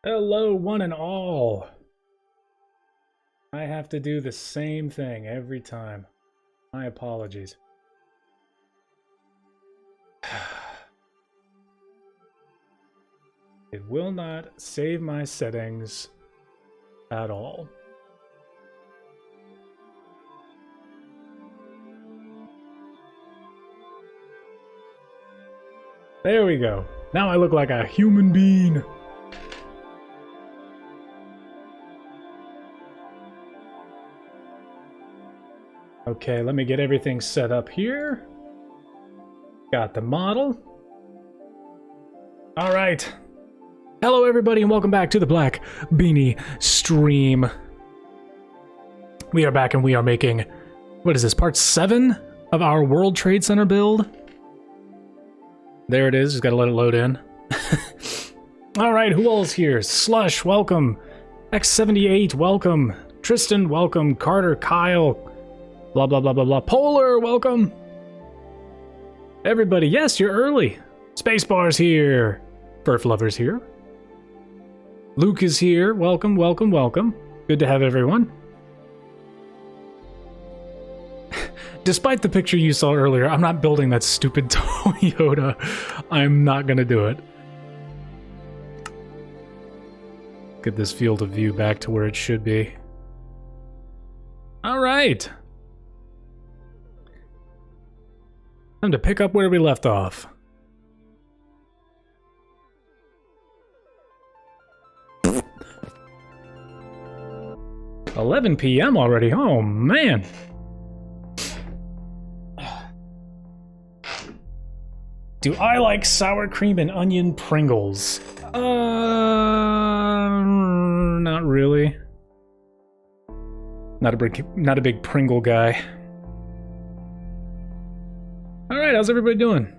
Hello, one and all. I have to do the same thing every time. My apologies. It will not save my settings at all. There we go. Now I look like a human being. Okay, let me get everything set up here. Got the model. All right. Hello, everybody, and welcome back to the Black Beanie stream. We are back, and we are making, what is this, part 7 of our World Trade Center build? There it is. Just gotta let it load in. All right, who all's here? Slush, welcome. X78, welcome. Tristan, welcome. Carter, Kyle, blah, blah, blah, blah, blah. Polar, welcome. Everybody, yes, you're early. Spacebar's here. Burf Lover's here. Luke is here. Welcome, welcome, welcome. Good to have everyone. Despite the picture you saw earlier, I'm not building that stupid Toyota. I'm not gonna do it. Get this field of view back to where it should be. All right. Time to pick up where we left off. $11 p.m. already. Oh, man. Do I like sour cream and onion Pringles? Not really. Not a big Pringle guy. All right, how's everybody doing?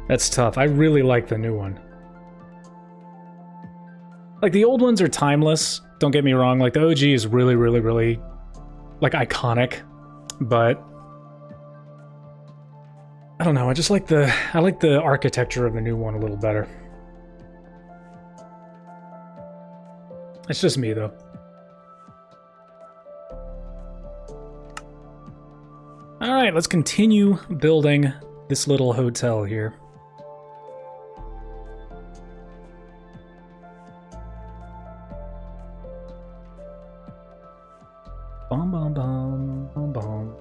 That's tough. I really like the new one. Like, the old ones are timeless. Don't get me wrong. Like, the OG is really, really, really, like, iconic. But I don't know. I just like I like the architecture of the new one a little better. It's just me, though. All right, let's continue building this little hotel here. Bum, bum, bum, bum, bum.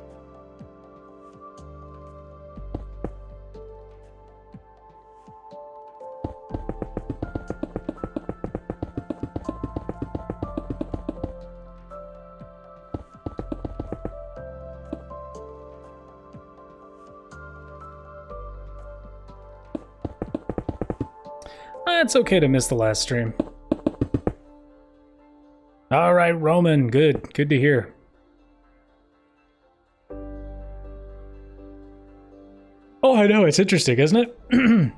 It's okay to miss the last stream. All right, Roman, good to hear. Oh, I know, it's interesting, isn't it?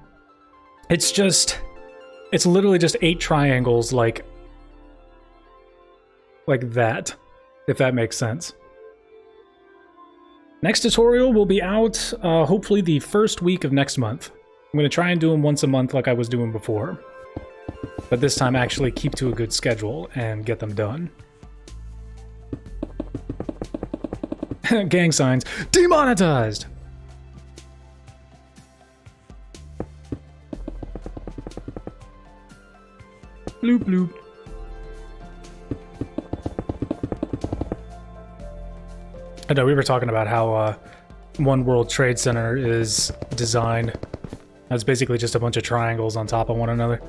It's literally just 8 triangles like that, if that makes sense. Next tutorial will be out hopefully the first week of next month. I'm going to try and do them once a month like I was doing before. But this time actually keep to a good schedule and get them done. Gang signs demonetized! Bloop bloop. I know we were talking about how One World Trade Center is designed as basically just a bunch of triangles on top of one another.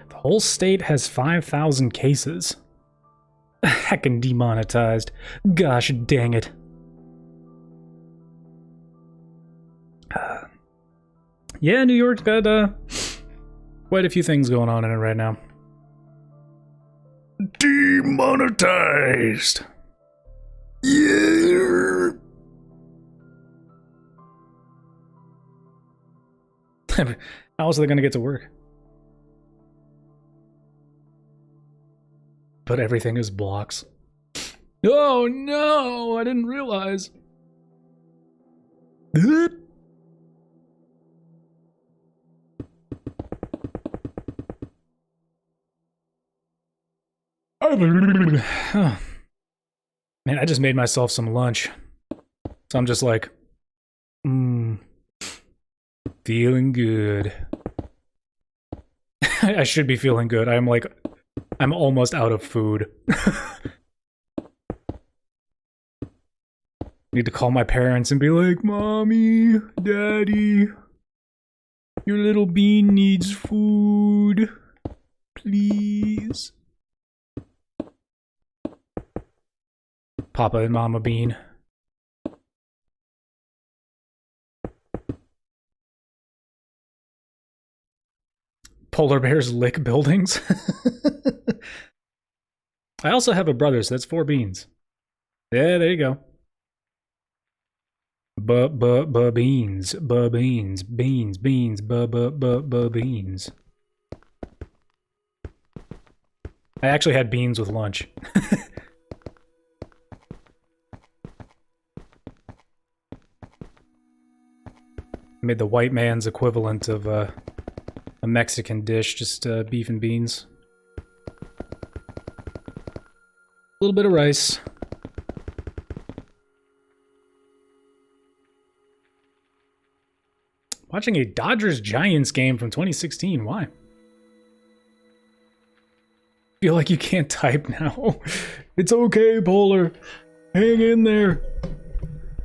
The whole state has 5,000 cases. Heckin' demonetized. Gosh dang it. Yeah, New York's got quite a few things going on in it right now. Demonetized. Yeah. How else are they going to get to work? But everything is blocks. Oh no, I didn't realize. Man, I just made myself some lunch. So I'm just like, feeling good. I should be feeling good. I'm almost out of food. Need to call my parents and be like, Mommy, Daddy, your little bean needs food. Please. Papa and Mama Bean. Polar bears lick buildings. I also have a brother, so that's 4 beans. Yeah, there you go. Beans. Beans. Beans. Beans. Beans. I actually had beans with lunch. Made the white man's equivalent of a Mexican dish, just beef and beans. A little bit of rice. Watching a Dodgers-Giants game from 2016. Why? Feel like you can't type now. It's okay, Polar. Hang in there.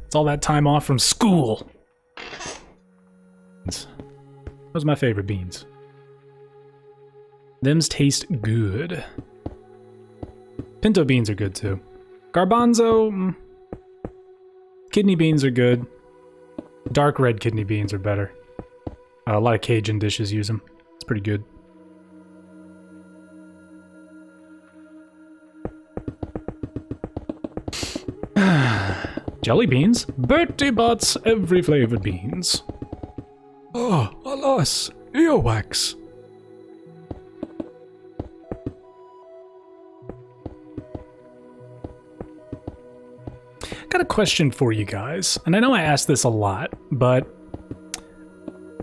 It's all that time off from school. Those are my favorite beans. Them's taste good. Pinto beans are good too. Garbanzo, kidney beans are good. Dark red kidney beans are better. A lot of Cajun dishes use them. It's pretty good. Jelly beans? Bertie Bott's every flavored beans. Oh, alas, earwax. Got a question for you guys, and I know I ask this a lot, but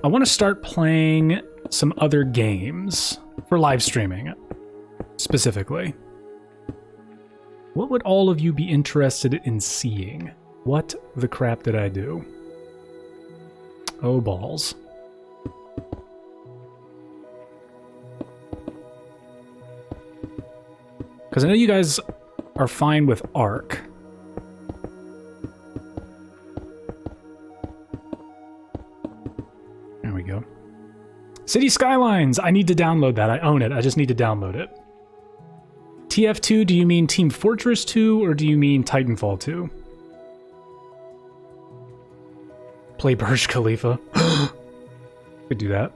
I want to start playing some other games for live streaming, specifically. What would all of you be interested in seeing? What the crap did I do? Oh, balls. Because I know you guys are fine with Ark. There we go. City Skylines! I need to download that. I own it. I just need to download it. TF2, do you mean Team Fortress 2 or do you mean Titanfall 2? Play Burj Khalifa. Could do that.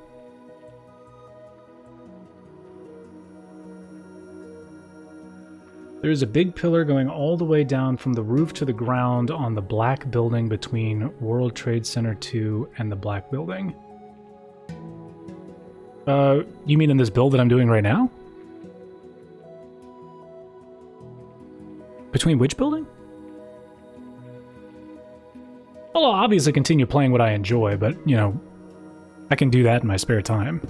There's a big pillar going all the way down from the roof to the ground on the black building between World Trade Center 2 and the black building. You mean in this build that I'm doing right now? Between which building? Well, I'll obviously continue playing what I enjoy, but, you know, I can do that in my spare time.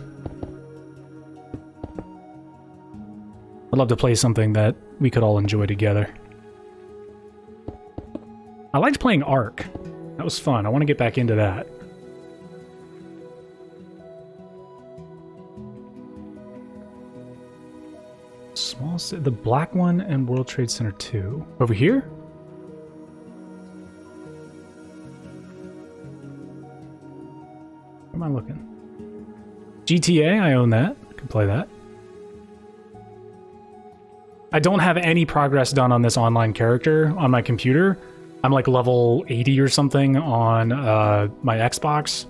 I'd love to play something that we could all enjoy together. I liked playing Ark. That was fun. I want to get back into that. Small city, the black one and World Trade Center 2. Over here? Where am I looking? GTA, I own that. I can play that. I don't have any progress done on this online character on my computer. I'm like level 80 or something on my Xbox.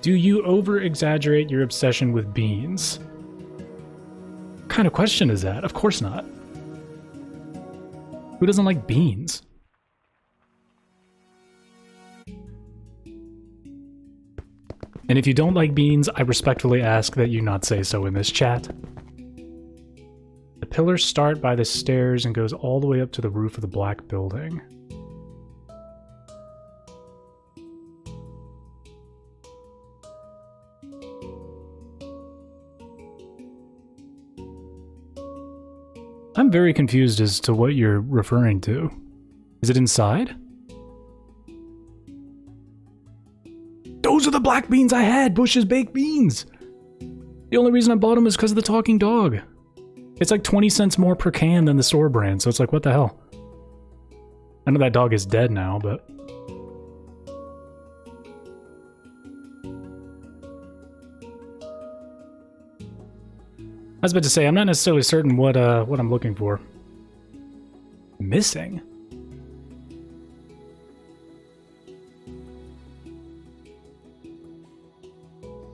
Do you over-exaggerate your obsession with beans? What kind of question is that? Of course not. Who doesn't like beans? And if you don't like beans, I respectfully ask that you not say so in this chat. The pillars start by the stairs and goes all the way up to the roof of the black building. I'm very confused as to what you're referring to. Is it inside? Those are the black beans I had! Bush's baked beans! The only reason I bought them is because of the talking dog. It's like 20 cents more per can than the store brand, so it's like, what the hell? I know that dog is dead now, but... I was about to say, I'm not necessarily certain what I'm looking for. Missing?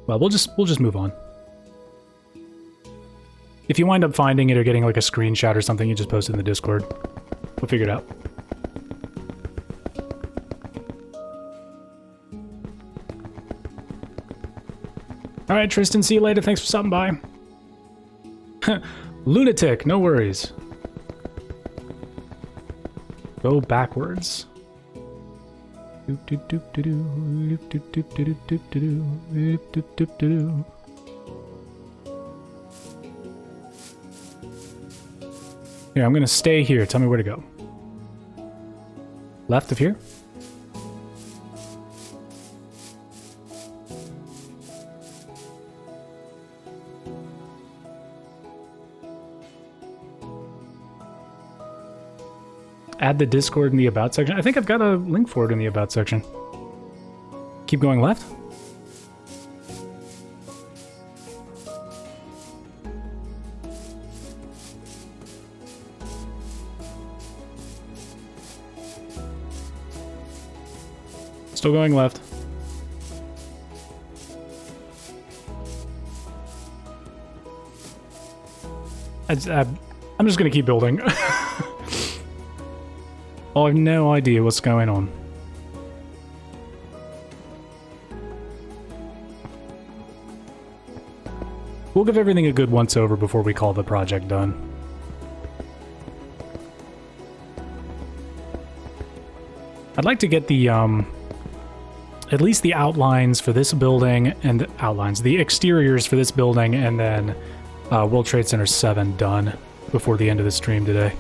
Well, we'll just move on. If you wind up finding it or getting like a screenshot or something, you just post it in the Discord. We'll figure it out. Alright, Tristan, see you later. Thanks for stopping by. Lunatic, no worries. Go backwards. Here, I'm gonna stay here. Tell me where to go. Left of here? Add the Discord in the About section. I think I've got a link for it in the About section. Keep going left. Still going left. I'm just gonna keep building. I have no idea what's going on. We'll give everything a good once-over before we call the project done. I'd like to get the, at least the outlines for this building and the exteriors for this building and then World Trade Center 7 done before the end of the stream today.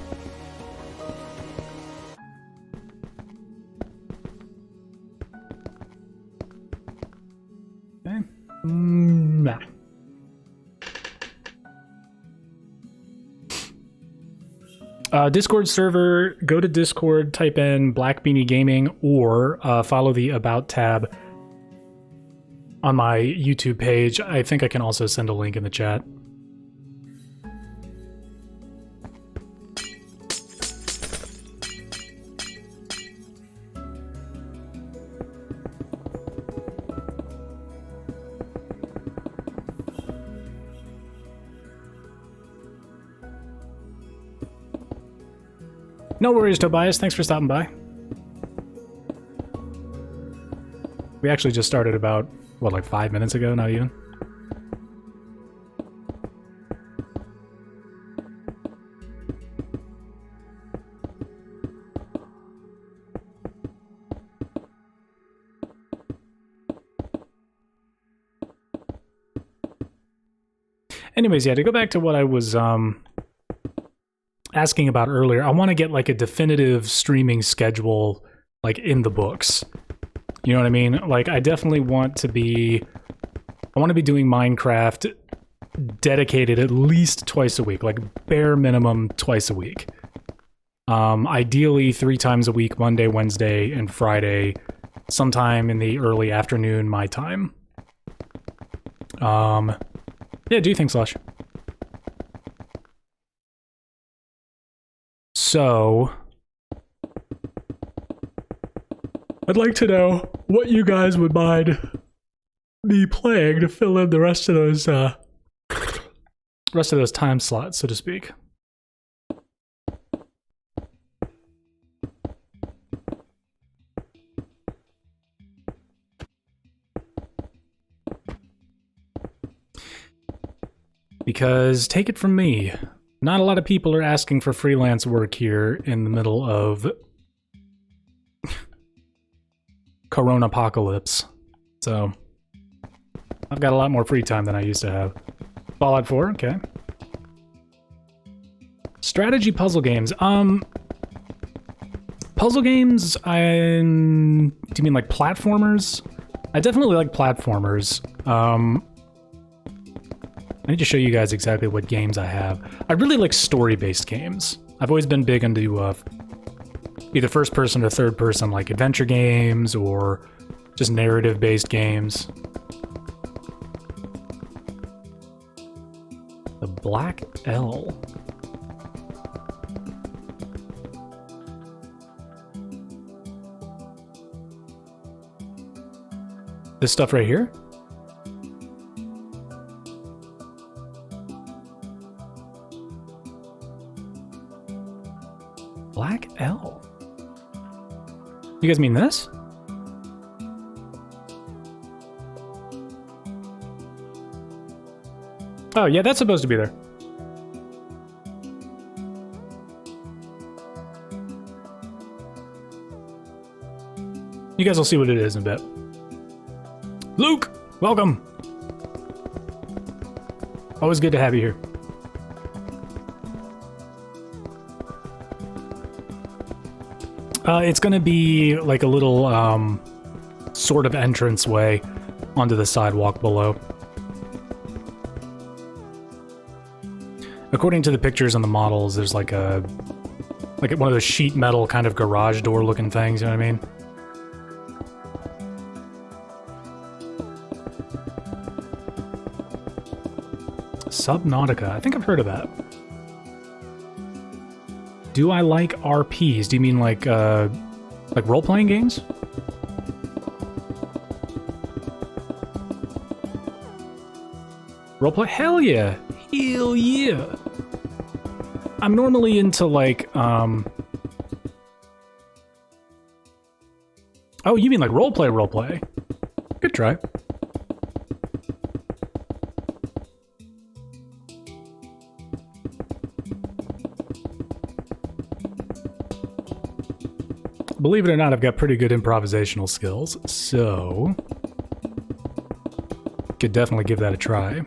Nah. Discord server, go to Discord, type in Black Beanie Gaming, or follow the About tab on my YouTube page. I think I can also send a link in the chat. No worries, Tobias. Thanks for stopping by. We actually just started about, what, like 5 minutes ago? Not even? Anyways, yeah, to go back to what I was, asking about earlier, I want to get like a definitive streaming schedule like in the books. You know what I mean? Like I definitely want to be doing Minecraft dedicated at least twice a week, like bare minimum twice a week. Ideally 3 times a week, Monday, Wednesday, and Friday, sometime in the early afternoon my time. Yeah, do you think, Slush? So, I'd like to know what you guys would mind me playing to fill in the rest of those time slots, so to speak. Because, take it from me, not a lot of people are asking for freelance work here in the middle of Corona apocalypse. So, I've got a lot more free time than I used to have. Fallout 4, okay. Strategy puzzle games. Puzzle games, do you mean like platformers? I definitely like platformers. I need to show you guys exactly what games I have. I really like story-based games. I've always been big into either first-person or third-person, like adventure games or just narrative-based games. The Black L. This stuff right here? Black L. You guys mean this? Oh, yeah, that's supposed to be there. You guys will see what it is in a bit. Luke, welcome. Always good to have you here. It's gonna be like a little, sort of entrance way onto the sidewalk below. According to the pictures on the models, there's like one of those sheet metal kind of garage door looking things, you know what I mean? Subnautica, I think I've heard of that. Do I like RPs? Do you mean like role-playing games? Roleplay? Hell yeah! Hell yeah! I'm normally into like, Oh, you mean like roleplay? Good try. Believe it or not, I've got pretty good improvisational skills, so could definitely give that a try.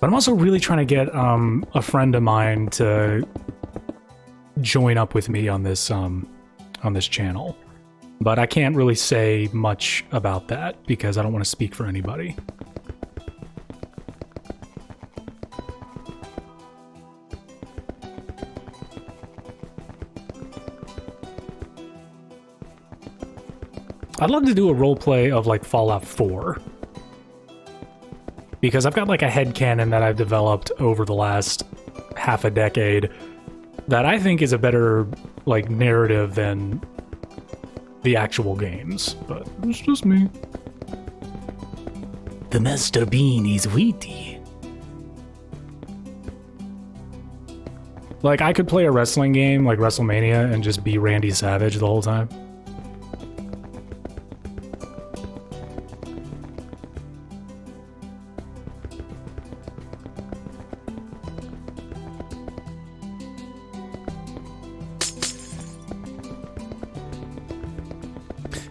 But I'm also really trying to get a friend of mine to join up with me on this channel. But I can't really say much about that because I don't want to speak for anybody. I'd love to do a roleplay of like Fallout 4. Because I've got like a headcanon that I've developed over the last half a decade that I think is a better like narrative than the actual games. But it's just me. The Master Bean is witty. Like I could play a wrestling game like WrestleMania and just be Randy Savage the whole time.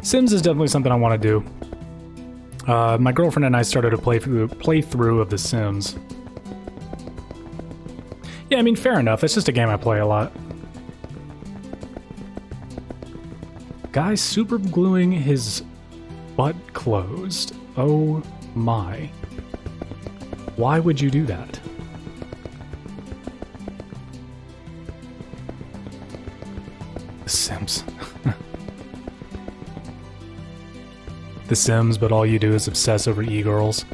Sims is definitely something I want to do. My girlfriend and I started a playthrough of The Sims. Yeah, I mean, fair enough. It's just a game I play a lot. Guy super gluing his butt closed. Oh my. Why would you do that? The Sims. The Sims, but all you do is obsess over e-girls.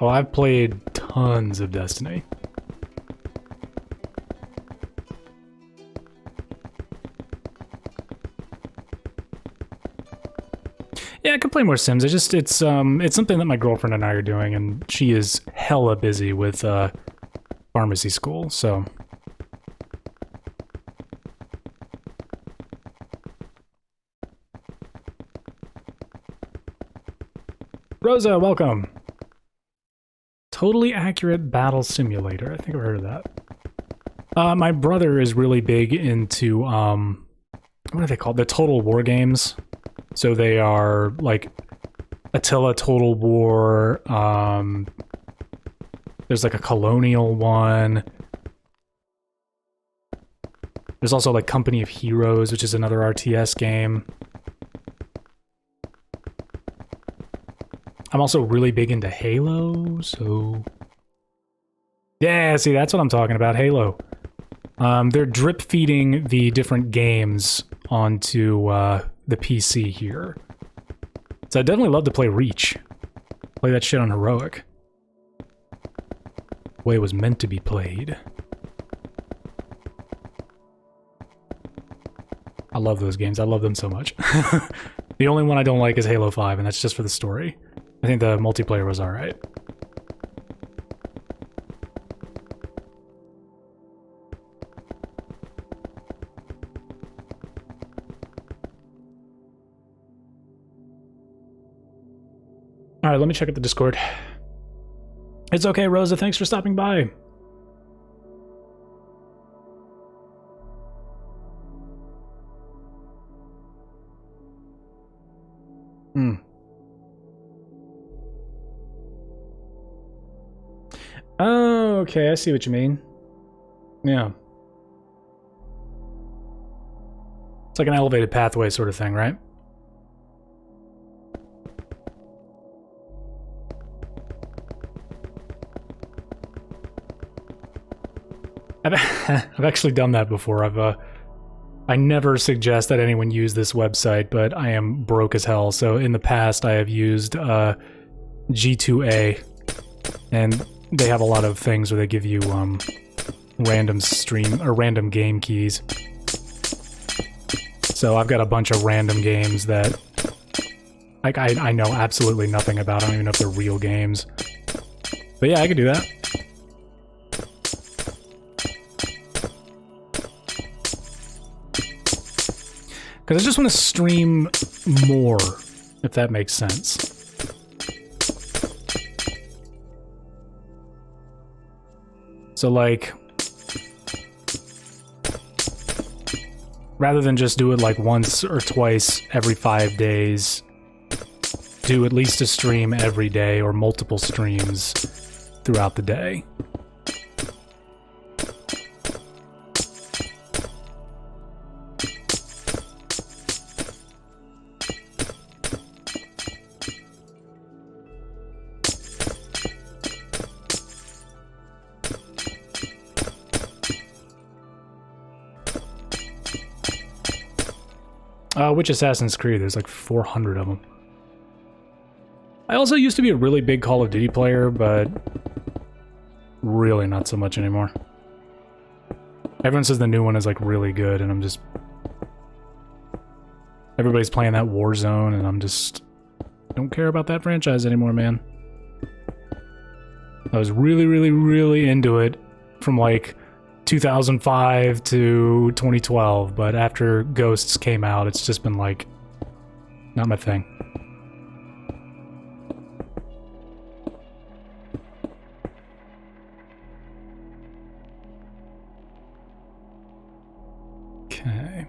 Oh, I've played tons of Destiny. Yeah, I could play more Sims. It's something that my girlfriend and I are doing, and she is hella busy with pharmacy school, so. Rosa, welcome. Totally Accurate Battle Simulator. I think I've heard of that. My brother is really big into, what are they called? The Total War games. So they are, like, Attila Total War, there's, like, a Colonial one. There's also, like, Company of Heroes, which is another RTS game. I'm also really big into Halo, so... Yeah, see, that's what I'm talking about, Halo. They're drip-feeding the different games onto the PC here. So I'd definitely love to play Reach. Play that shit on Heroic. The way it was meant to be played. I love those games. I love them so much. The only one I don't like is Halo 5, and that's just for the story. I think the multiplayer was alright. Alright, let me check out the Discord. It's okay, Rosa. Thanks for stopping by. Oh, okay, I see what you mean. Yeah. It's like an elevated pathway sort of thing, right? I've actually done that before. I never suggest that anyone use this website, but I am broke as hell. So in the past, I have used G2A, and they have a lot of things where they give you random stream or random game keys. So I've got a bunch of random games that like I know absolutely nothing about. I don't even know if they're real games. But yeah, I could do that. Because I just want to stream more, if that makes sense. So, like, rather than just do it like once or twice every 5 days, do at least a stream every day or multiple streams throughout the day. Which Assassin's Creed? There's like 400 of them. I also used to be a really big Call of Duty player, but really not so much anymore. Everyone says the new one is like really good, and I'm just... Everybody's playing that Warzone, and I'm just... don't care about that franchise anymore, man. I was really, really, really into it from like 2005 to 2012, but after Ghosts came out, it's just been like, not my thing. Okay.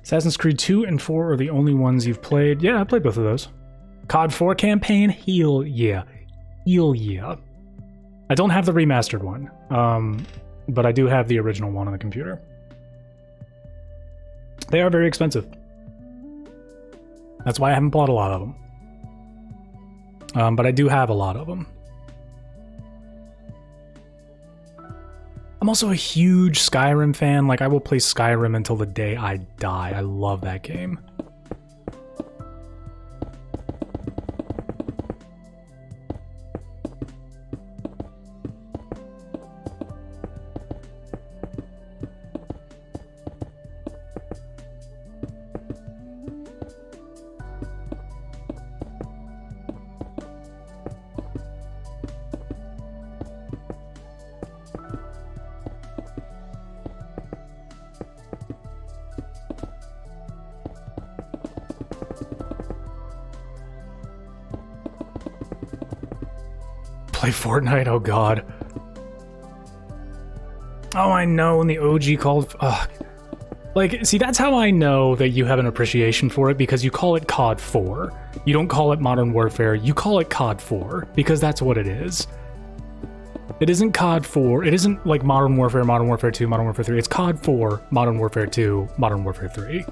Assassin's Creed 2 and 4 are the only ones you've played. Yeah, I played both of those. COD 4 campaign? Hell yeah. Hell yeah. I don't have the remastered one, but I do have the original one on the computer. They are very expensive. That's why I haven't bought a lot of them. but I do have a lot of them. I'm also a huge Skyrim fan. Like, I will play Skyrim until the day I die. I love that game. Play Fortnite, oh god. Oh, I know, when the OG called... Ugh. Like, see, that's how I know that you have an appreciation for it, because you call it COD 4. You don't call it Modern Warfare, you call it COD 4, because that's what it is. It isn't COD 4, it isn't like Modern Warfare 2, Modern Warfare 3, it's COD 4, Modern Warfare 2, Modern Warfare 3.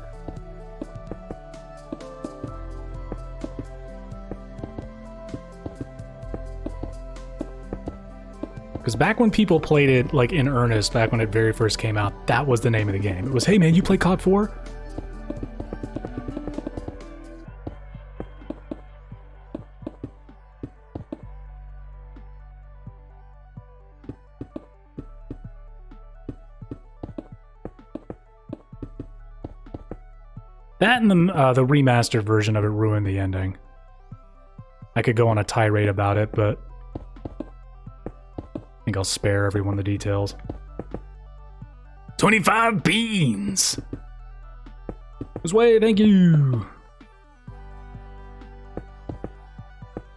Because back when people played it, like, in earnest, back when it very first came out, that was the name of the game. It was, hey man, you play COD 4? That and the remastered version of it ruined the ending. I could go on a tirade about it, but I think I'll spare everyone the details. 25 beans! This way, thank you!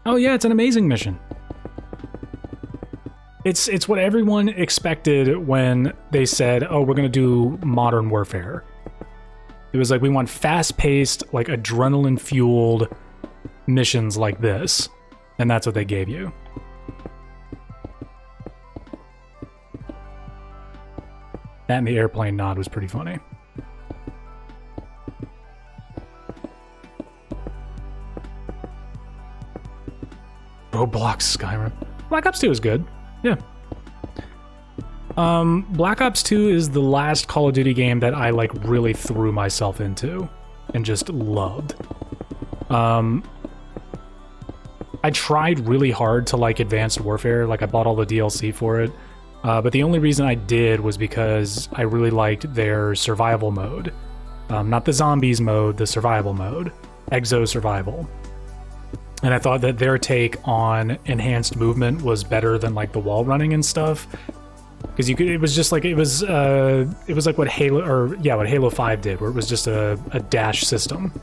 Oh yeah, it's an amazing mission. It's what everyone expected when they said, oh, we're gonna do Modern Warfare. It was like, we want fast-paced, like, adrenaline-fueled missions like this. And that's what they gave you. That and the airplane nod was pretty funny. Roblox Skyrim. Black Ops 2 is good. Yeah. Black Ops 2 is the last Call of Duty game that I, like, really threw myself into and just loved. I tried really hard to like Advanced Warfare, like I bought all the DLC for it. But the only reason I did was because I really liked their survival mode. Not the zombies mode, the survival mode. Exo survival. And I thought that their take on enhanced movement was better than like the wall running and stuff. Because you could, it was just like, it was like what what Halo 5 did, where it was just a dash system.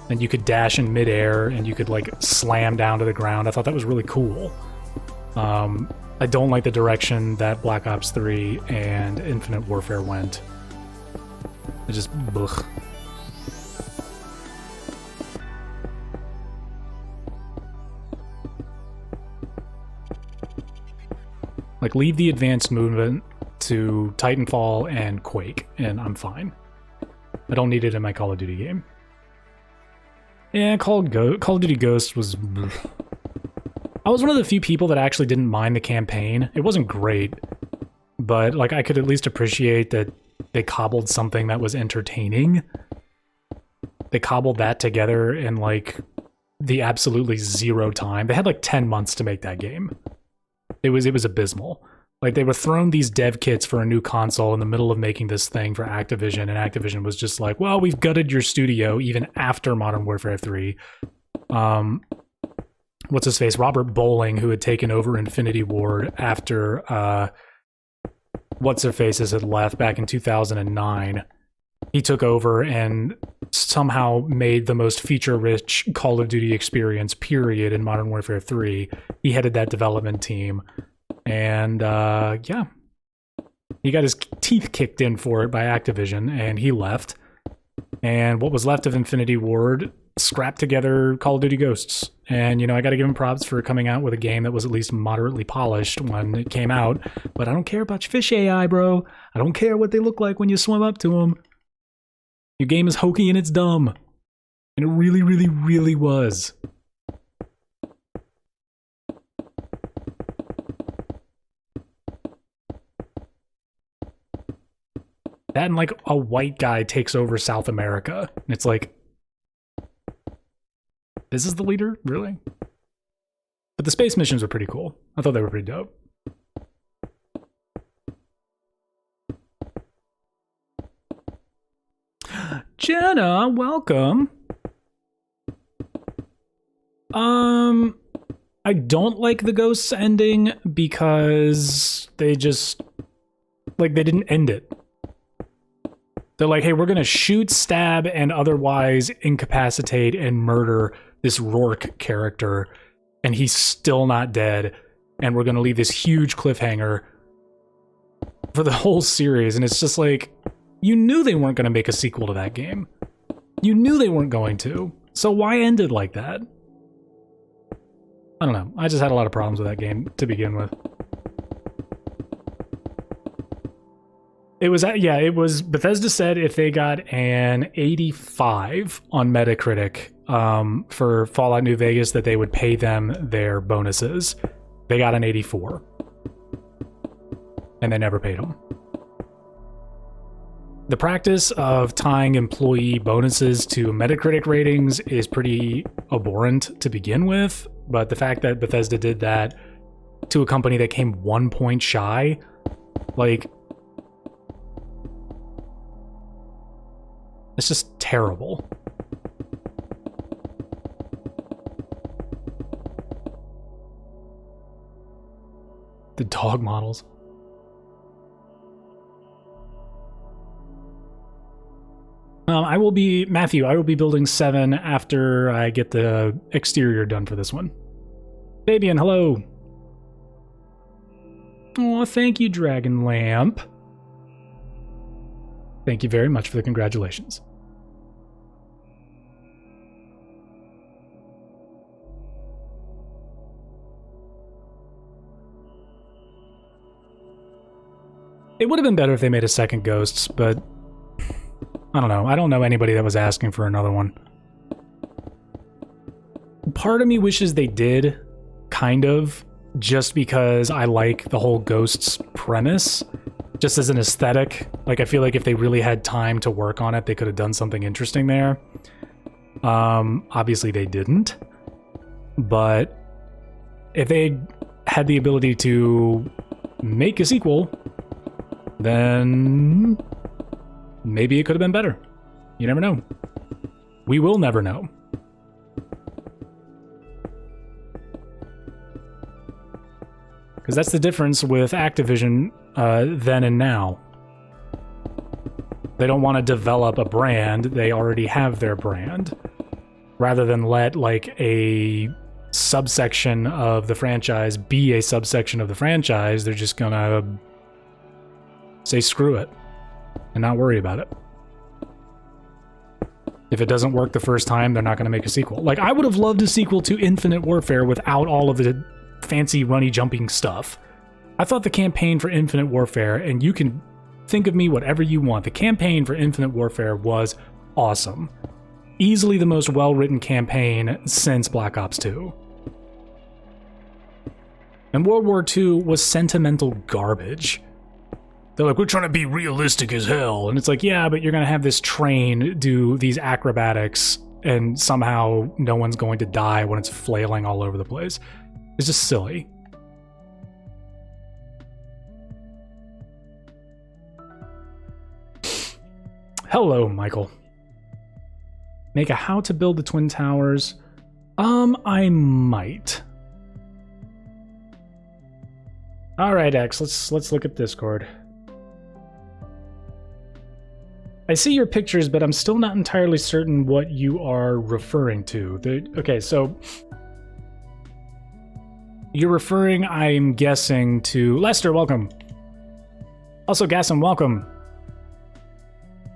And you could dash in midair and you could like slam down to the ground. I thought that was really cool. I don't like the direction that Black Ops 3 and Infinite Warfare went. It just, ugh. Like, leave the advanced movement to Titanfall and Quake, and I'm fine. I don't need it in my Call of Duty game. Yeah, Call of Duty Ghosts was... I was one of the few people that actually didn't mind the campaign. It wasn't great, but like I could at least appreciate that they cobbled something that was entertaining. They cobbled that together in like the absolutely zero time. They had like 10 months to make that game. It was abysmal. Like, they were thrown these dev kits for a new console in the middle of making this thing for Activision, and Activision was just like, well, we've gutted your studio even after Modern Warfare 3. What's his face? Robert Bowling, who had taken over Infinity Ward after what's her faces had left back in 2009. He took over and somehow made the most feature-rich Call of Duty experience, period, in Modern Warfare 3. He headed that development team. And, yeah. He got his teeth kicked in for it by Activision, and he left. And what was left of Infinity Ward scrapped together Call of Duty Ghosts. And, you know, I gotta give him props for coming out with a game that was at least moderately polished when it came out. But I don't care about your fish AI, bro. I don't care what they look like when you swim up to them. Your game is hokey and it's dumb. And it really, really, really was. That and like a white guy takes over South America. And it's like, this is the leader? Really? But the space missions were pretty cool. I thought they were pretty dope. Jenna, welcome. I don't like the Ghosts ending because they just, like, they didn't end it. They're like, hey, we're gonna shoot, stab, and otherwise incapacitate and murder this Rourke character, and he's still not dead, and we're gonna leave this huge cliffhanger for the whole series, and it's just like, you knew they weren't gonna make a sequel to that game. You knew they weren't going to, so why end it like that? I don't know. I just had a lot of problems with that game to begin with. It was, yeah, it was, Bethesda said if they got an 85 on Metacritic for Fallout New Vegas, that they would pay them their bonuses. They got an 84. And they never paid them. The practice of tying employee bonuses to Metacritic ratings is pretty abhorrent to begin with, but the fact that Bethesda did that to a company that came 1 point shy, like, it's just terrible. The dog models. I will be building 7 after I get the exterior done for this one. Fabian, hello. Oh, thank you, Dragon Lamp. Thank you very much for the congratulations. It would have been better if they made a second Ghosts, but I don't know. I don't know anybody that was asking for another one. Part of me wishes they did, kind of, just because I like the whole Ghosts premise, just as an aesthetic. Like, I feel like if they really had time to work on it, they could have done something interesting there. Obviously they didn't, but if they had the ability to make a sequel, then maybe it could have been better. You never know. We will never know. Because that's the difference with Activision then and now. They don't want to develop a brand, they already have their brand. Rather than let, like, a subsection of the franchise be a subsection of the franchise, they're just gonna say screw it and not worry about it. If it doesn't work the first time, they're not going to make a sequel. Like, I would have loved a sequel to Infinite Warfare without all of the fancy runny jumping stuff. I thought the campaign for Infinite Warfare, and you can think of me whatever you want, the campaign for Infinite Warfare was awesome. Easily the most well-written campaign since Black Ops 2. And World War II was sentimental garbage. They're like, we're trying to be realistic as hell. And it's like, yeah, but you're going to have this train do these acrobatics and somehow no one's going to die when it's flailing all over the place. It's just silly. Hello, Michael. Make a how to build the Twin Towers. I might. All right, X, let's look at Discord. I see your pictures, but I'm still not entirely certain what you are referring to. Okay, so you're referring, I'm guessing, to Lester, welcome. Also, Gasson, welcome.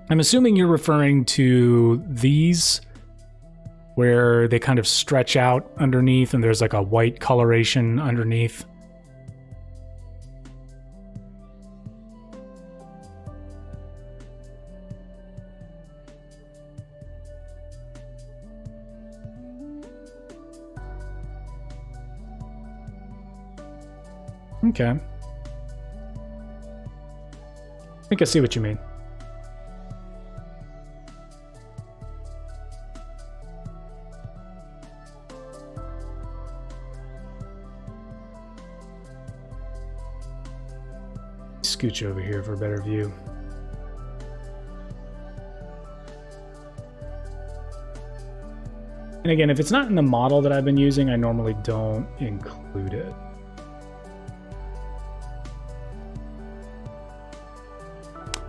I'm assuming you're referring to these, where they kind of stretch out underneath and there's like a white coloration underneath. Okay. I think I see what you mean. scooch over here for a better view. And again, if it's not in the model that I've been using, I normally don't include it.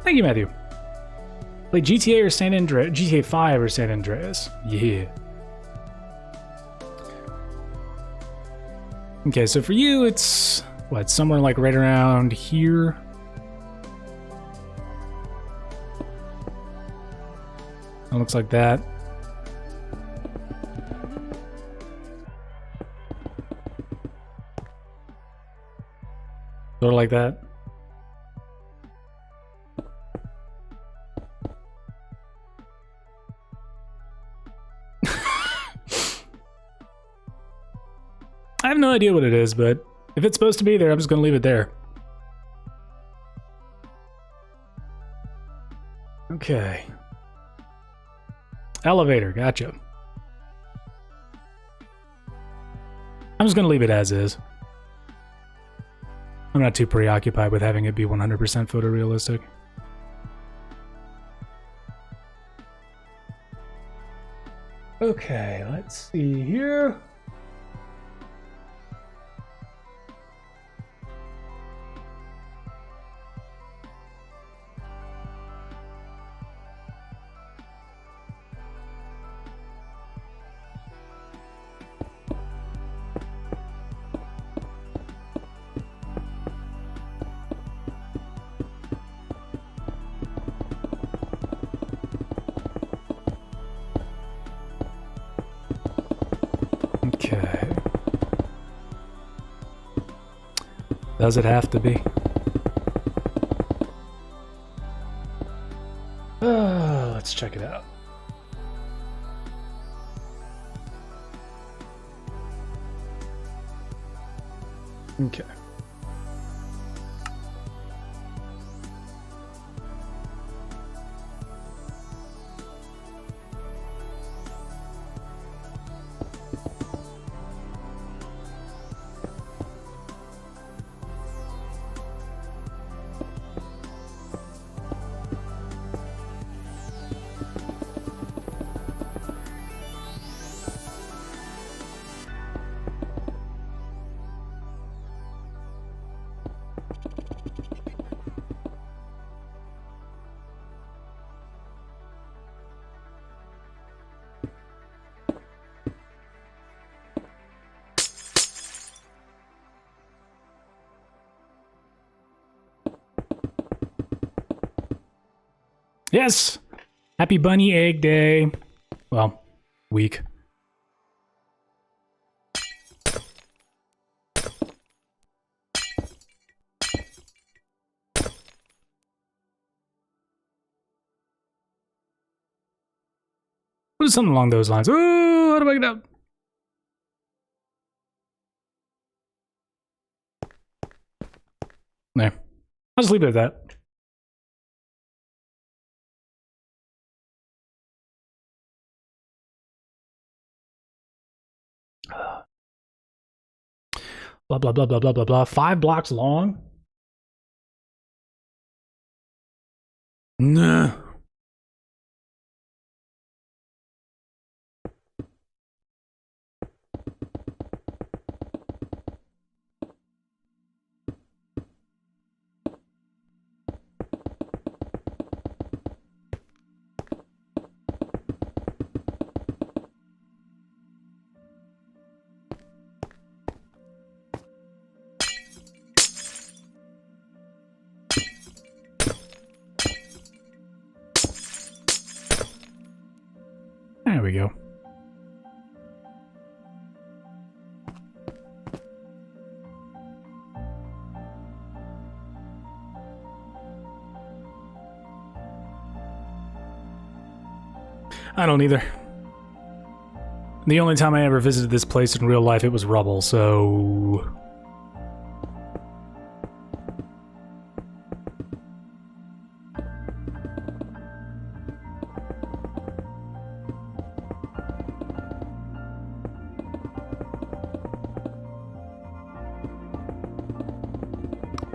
Thank you, Matthew. Play GTA or San Andreas? GTA 5 or San Andreas? Yeah. Okay, so for you, it's what, somewhere like right around here? It looks like that. Sort of like that. I have no idea what it is, but if it's supposed to be there, I'm just going to leave it there. Okay. Elevator, gotcha. I'm just going to leave it as is. I'm not too preoccupied with having it be 100% photorealistic. Okay, let's see here. Okay. Does it have to be? Let's check it out. Okay. Yes! Happy Bunny Egg Day. Well, week. What is something along those lines? Ooh, how do I get up? There. I'll just leave it at that. Blah, blah, blah, blah, blah, blah, blah. 5 blocks long? Nah. There we go. I don't either. The only time I ever visited this place in real life, it was rubble, so...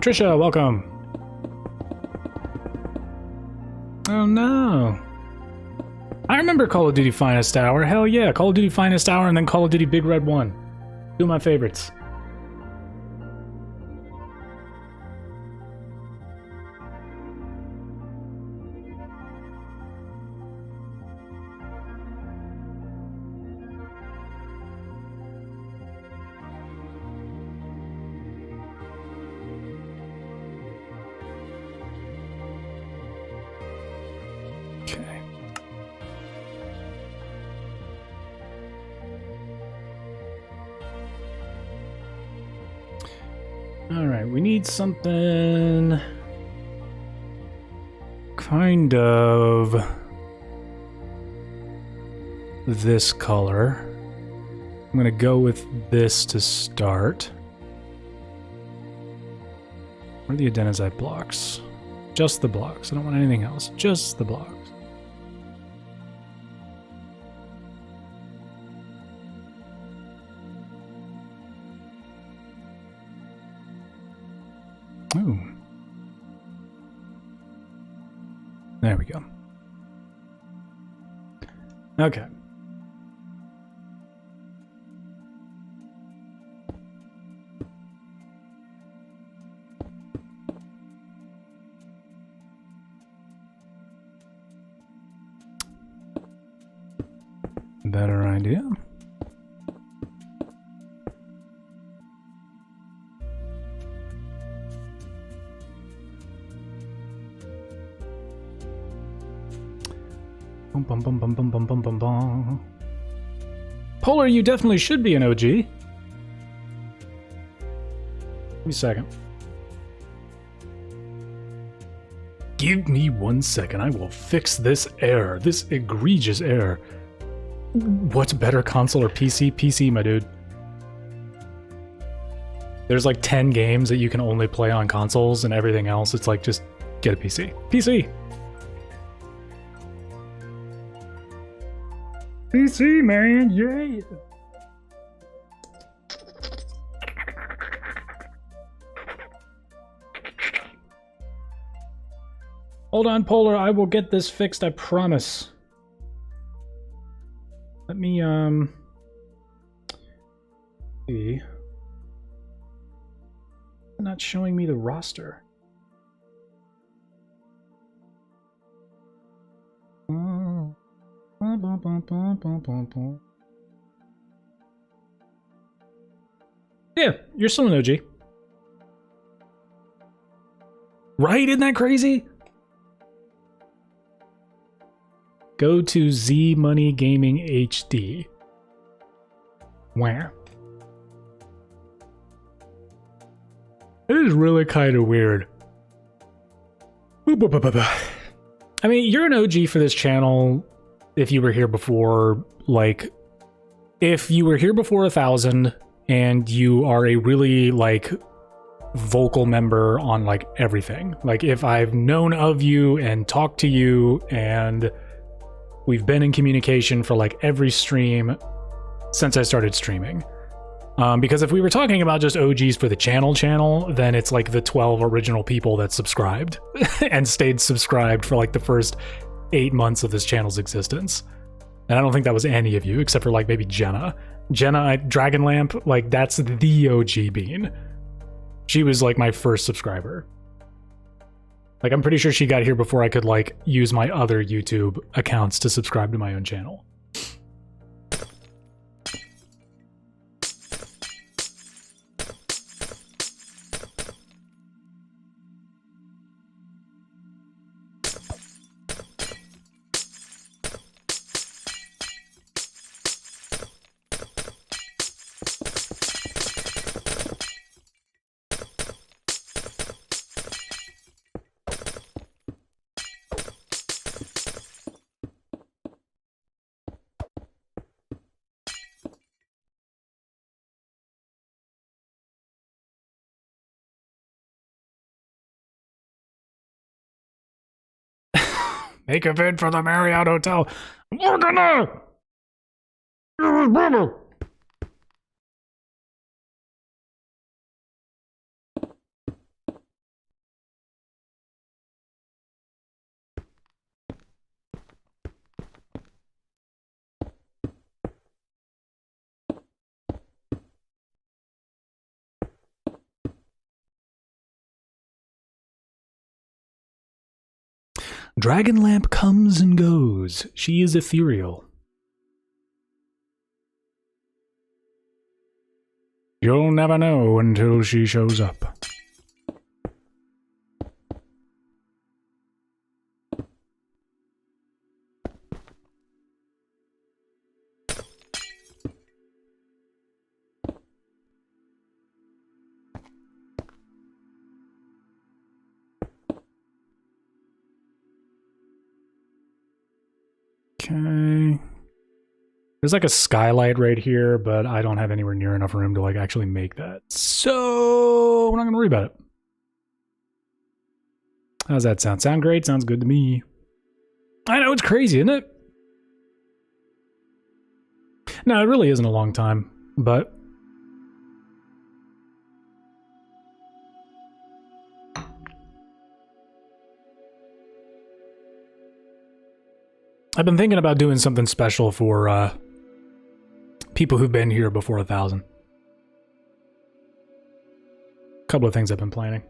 Trisha, welcome. Oh no. I remember Call of Duty Finest Hour. Hell yeah, Call of Duty Finest Hour and then Call of Duty Big Red 1. Two of my favorites. Okay. Alright, we need something kind of this color. I'm gonna go with this to start. What are the adenosite blocks? Just the blocks. I don't want anything else. Just the blocks. Ooh. There we go. Okay. Better idea. Bum, bum, bum, bum, bum, bum, bum, bum, bum. Polar, you definitely should be an OG. Give me a second. Give me 1 second. I will fix this error. This egregious error. What's better, console or PC? PC, my dude. There's like 10 games that you can only play on consoles, and everything else, it's like, just get a PC. PC! PC, man, yay! Hold on, Polar, I will get this fixed, I promise. Let me, see. Not showing me the roster. Yeah, you're still an OG. Right? Isn't that crazy? Go to Z Money Gaming HD. Where? It is really kind of weird. I mean, you're an OG for this channel if you were here before, like, if you were here before 1,000 and you are a really, like, vocal member on, like, everything. Like, if I've known of you and talked to you and we've been in communication for, like, every stream since I started streaming. Because if we were talking about just OGs for the channel, then it's like the 12 original people that subscribed and stayed subscribed for like the first 8 months of this channel's existence. And I don't think that was any of you, except for like maybe Jenna. Jenna, Dragonlamp, like that's the OG bean. She was like my first subscriber. Like I'm pretty sure she got here before I could like use my other YouTube accounts to subscribe to my own channel. Make a bid for the Marriott Hotel. We're gonna! Dragon Lamp comes and goes. She is ethereal. You'll never know until she shows up. Okay. There's like a skylight right here, but I don't have anywhere near enough room to like actually make that. So we're not gonna worry about it. How's that sound? Sound great? Sounds good to me. I know, it's crazy, isn't it? No, it really isn't a long time, but I've been thinking about doing something special for people who've been here before 1,000. Couple of things I've been planning.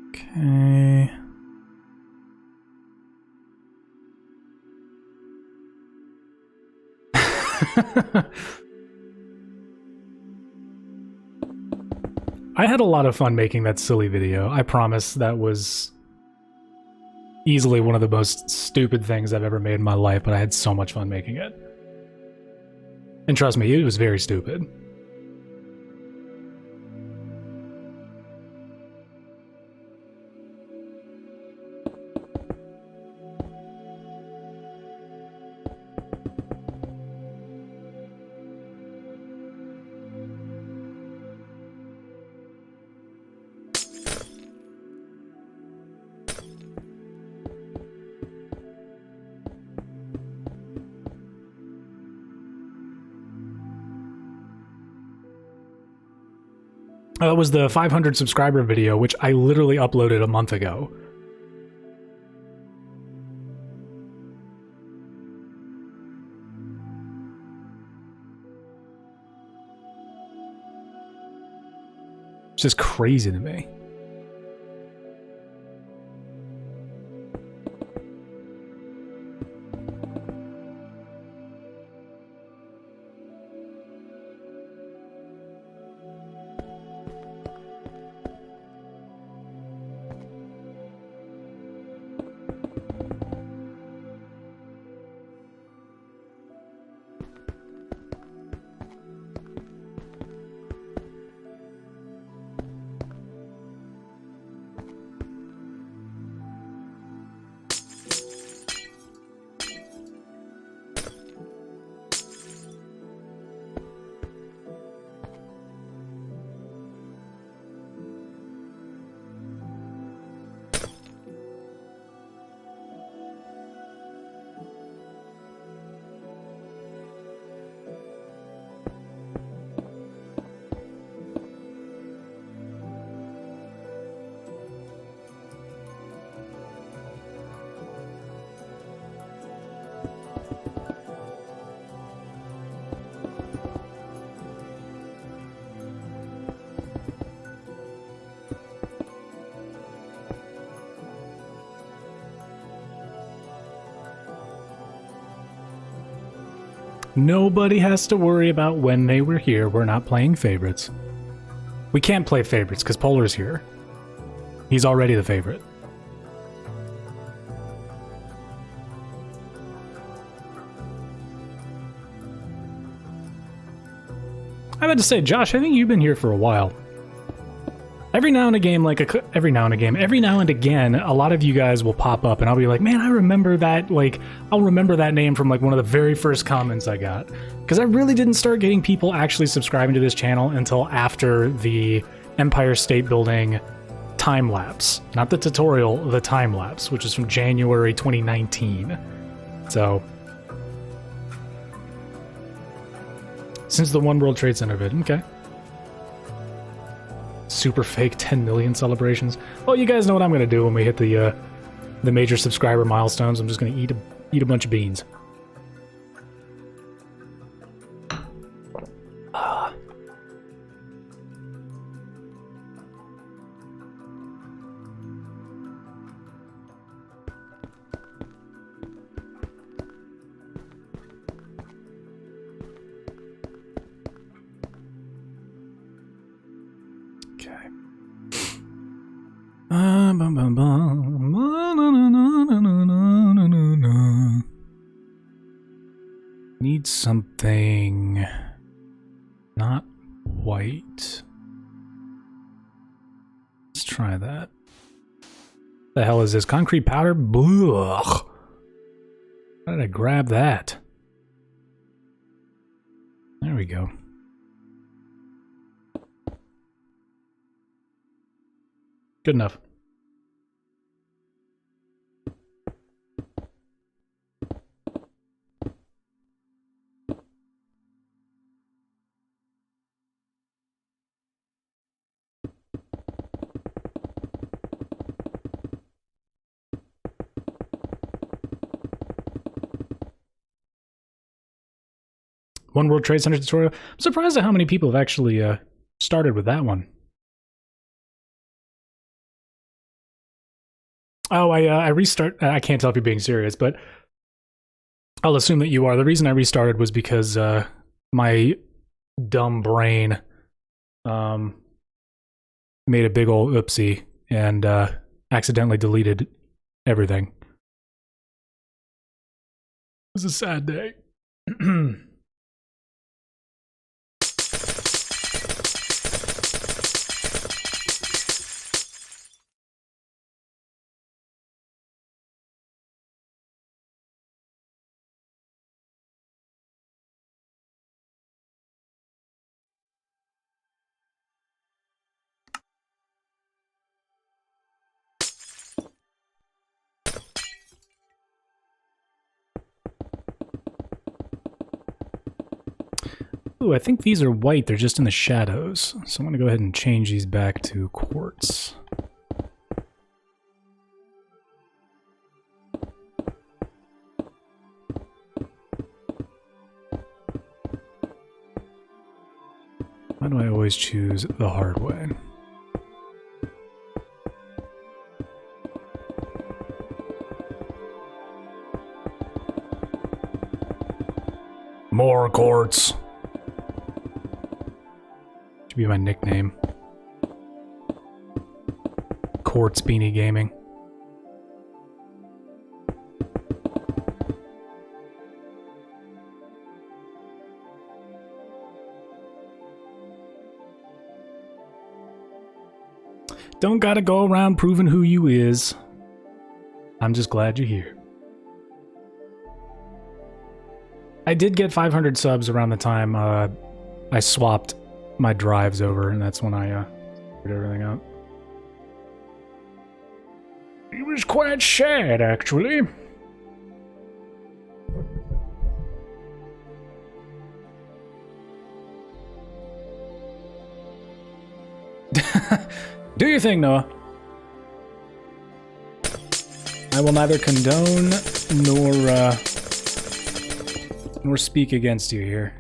Okay. I had a lot of fun making that silly video. I promise that was easily one of the most stupid things I've ever made in my life, but I had so much fun making it. And trust me, it was very stupid. That was the 500 subscriber video, which I literally uploaded a month ago. It's just crazy to me. Nobody has to worry about when they were here. We're not playing favorites. We can't play favorites because Polar's here. He's already the favorite. I had to say, Josh, I think you've been here for a while. Every now and again, every now and again, a lot of you guys will pop up and I'll be like, man, I remember that, I'll remember that name from one of the very first comments I got. Because I really didn't start getting people actually subscribing to this channel until after the Empire State Building time lapse. Not the tutorial, the time lapse, which is from January 2019. So, since the One World Trade Center vid, okay. super fake 10 million celebrations. Well, you guys know what I'm gonna do when we hit the major subscriber milestones. I'm just gonna eat a bunch of beans. Need something not white. Let's try that. The hell is this? Concrete powder? Ugh. How did I grab that? There we go. Good enough. One World Trade Center tutorial. I'm surprised at how many people have actually started with that one. Oh, I restart. I can't tell if you're being serious, but I'll assume that you are. The reason I restarted was because my dumb brain made a big old oopsie and accidentally deleted everything. It was a sad day. Ooh, I think these are white. They're just in the shadows. So I'm going to go ahead and change these back to quartz. Why do I always choose the hard way? More quartz. Should be my nickname. Quartz Beanie Gaming. Don't gotta go around proving who you is. I'm just glad you're here. I did get 500 subs around the time I swapped my drives over, and that's when I figured everything out. It was quite sad, actually. Do your thing, Noah. I will neither condone nor speak against you here.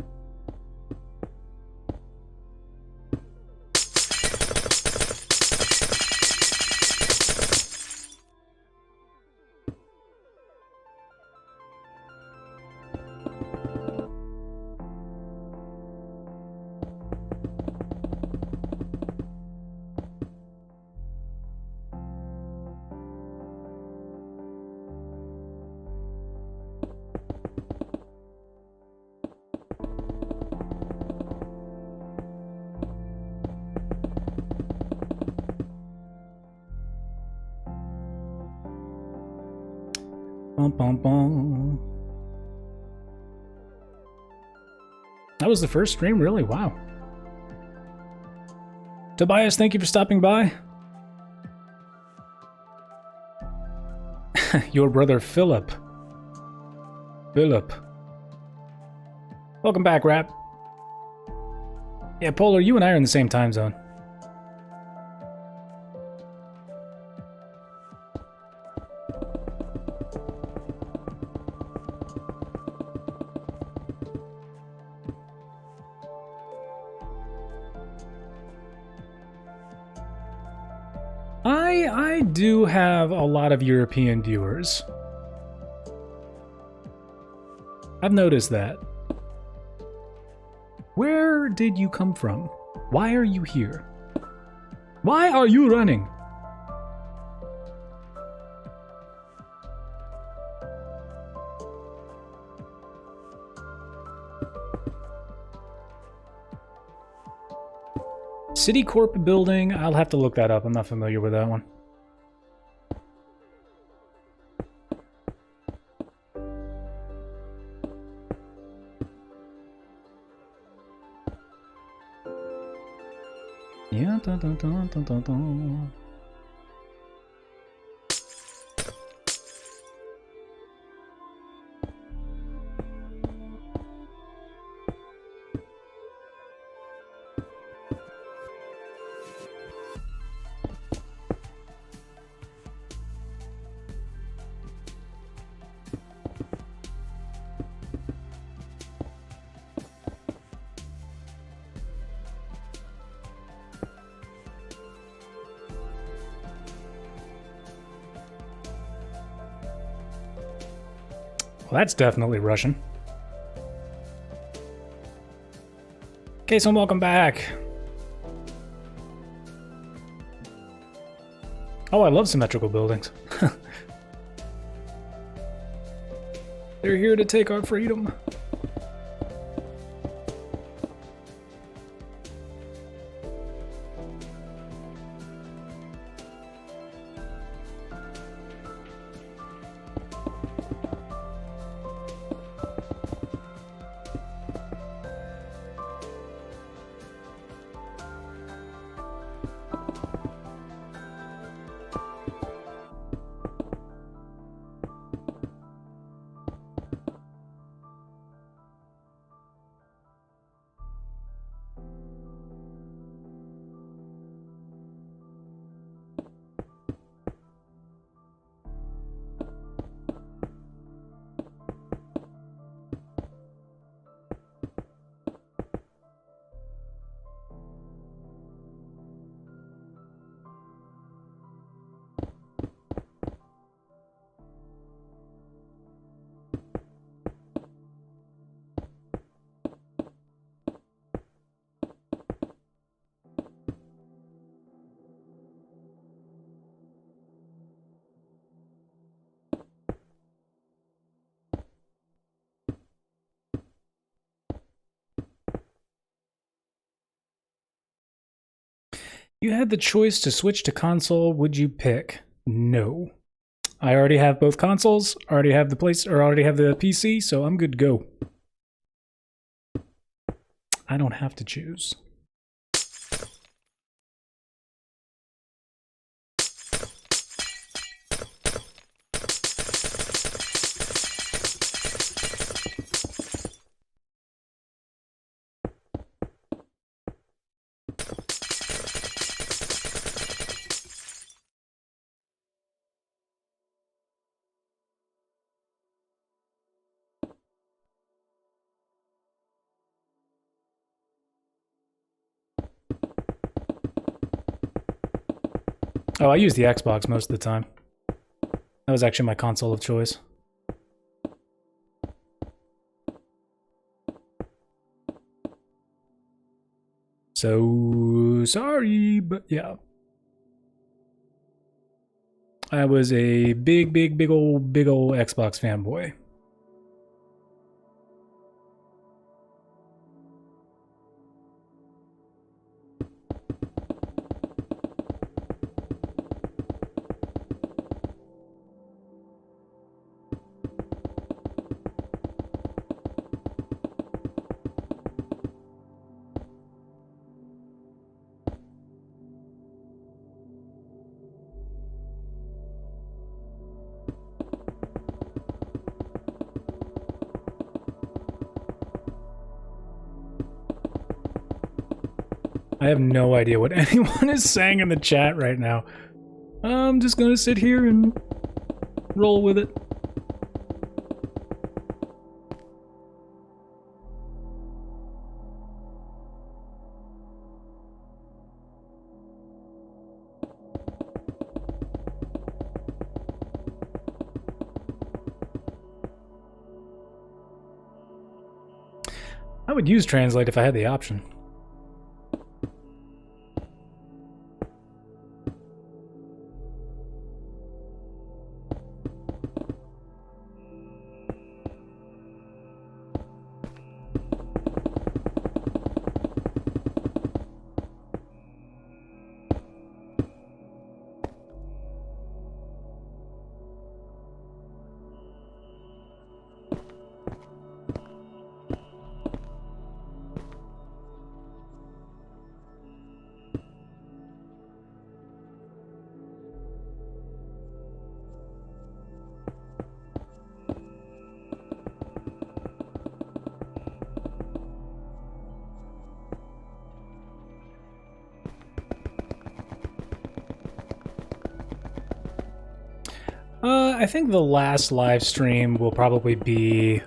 Bum, bum, bum. That was the first stream, really? Wow. Tobias, thank you for stopping by. Your brother Philip. Welcome back, Rap. Yeah, Polar, you and I are in the same time zone. I do have a lot of European viewers. I've noticed that. Where did you come from? Why are you here? Why are you running? Citicorp building, I'll have to look that up. I'm not familiar with that one. Yeah, dun, dun, dun, dun, dun, dun. Well, that's definitely Russian. Okay, so welcome back. Oh, I love symmetrical buildings. They're here to take our freedom. You had the choice to switch to console. Would you pick? No. I already have both consoles, already have the PC, so I'm good to go. I don't have to choose. Oh, I use the Xbox most of the time. That was actually my console of choice. So sorry, but yeah. I was a big old Xbox fanboy. I have no idea what anyone is saying in the chat right now. I'm just gonna sit here and roll with it. would use translate if I had the option. I think the last live stream will probably be...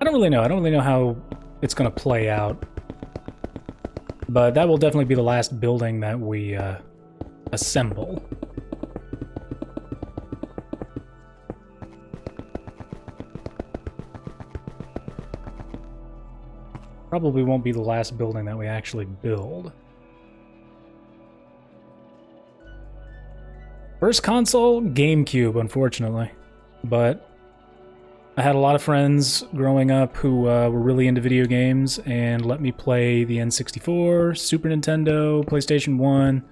I don't really know. I don't really know how it's going to play out. But that will definitely be the last building that we assemble. Probably won't be the last building that we actually build. First console, GameCube, unfortunately. But I had a lot of friends growing up who were really into video games and let me play the N64, Super Nintendo, PlayStation 1.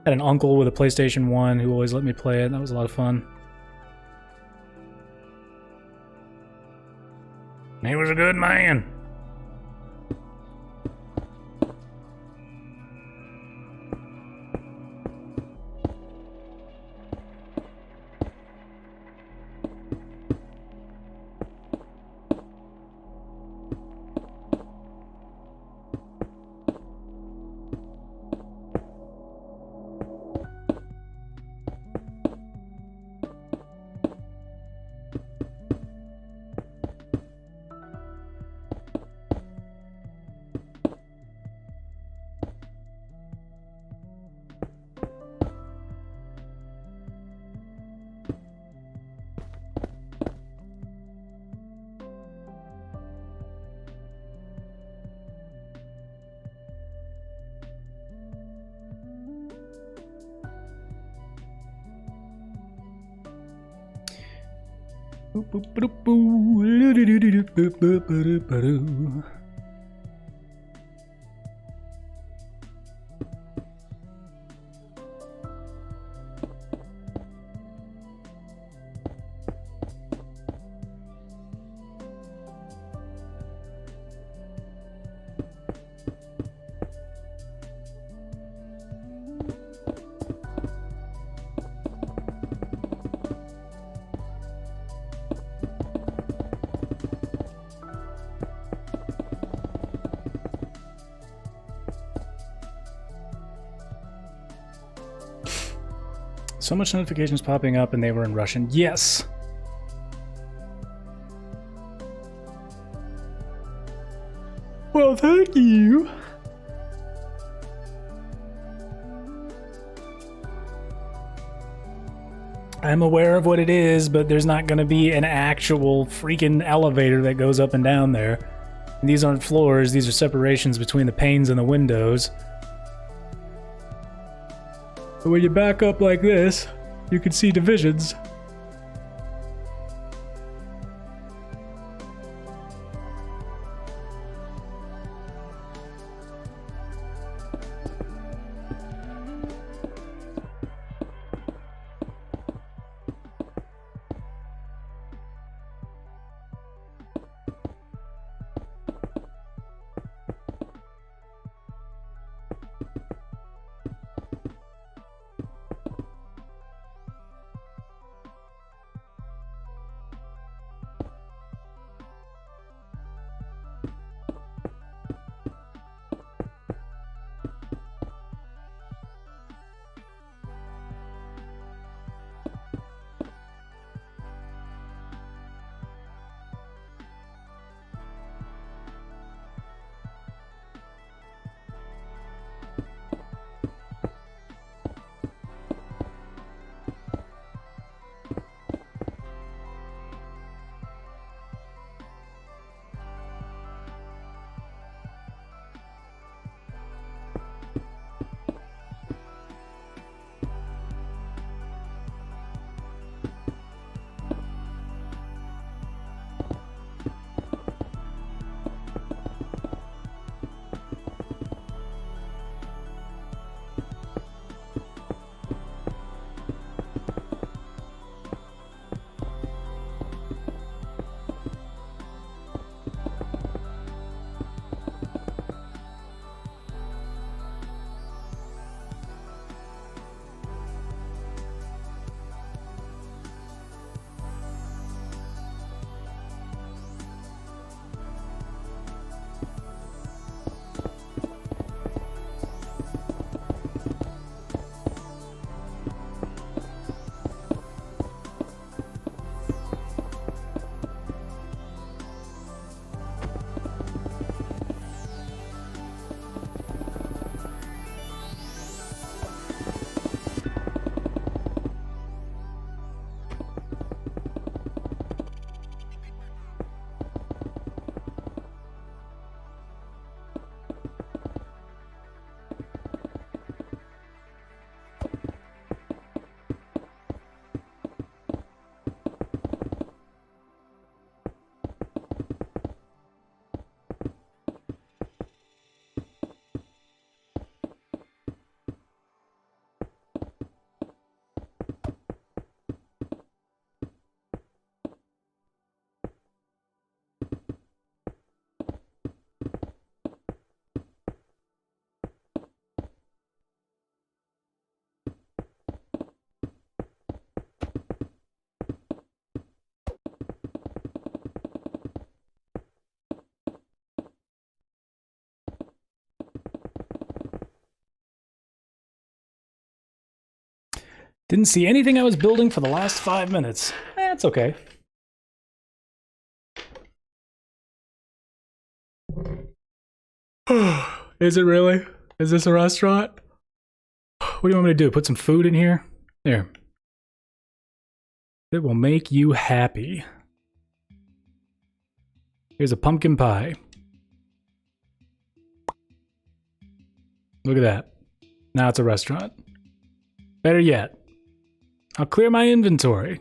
Had an uncle with a PlayStation 1 who always let me play it. That was a lot of fun. He was a good man. So much notifications popping up and they were in Russian. Yes! Well, thank you! I'm aware of what it is, but there's not going to be an actual freaking elevator that goes up and down there. And these aren't floors, these are separations between the panes and the windows. But when you back up like this, you can see divisions. Didn't see anything I was building for the last 5 minutes. That's okay. Is it really? Is this a restaurant? What do you want me to do? Put some food in here? There. It will make you happy. Here's a pumpkin pie. Look at that. Now it's a restaurant. Better yet, I'll clear my inventory.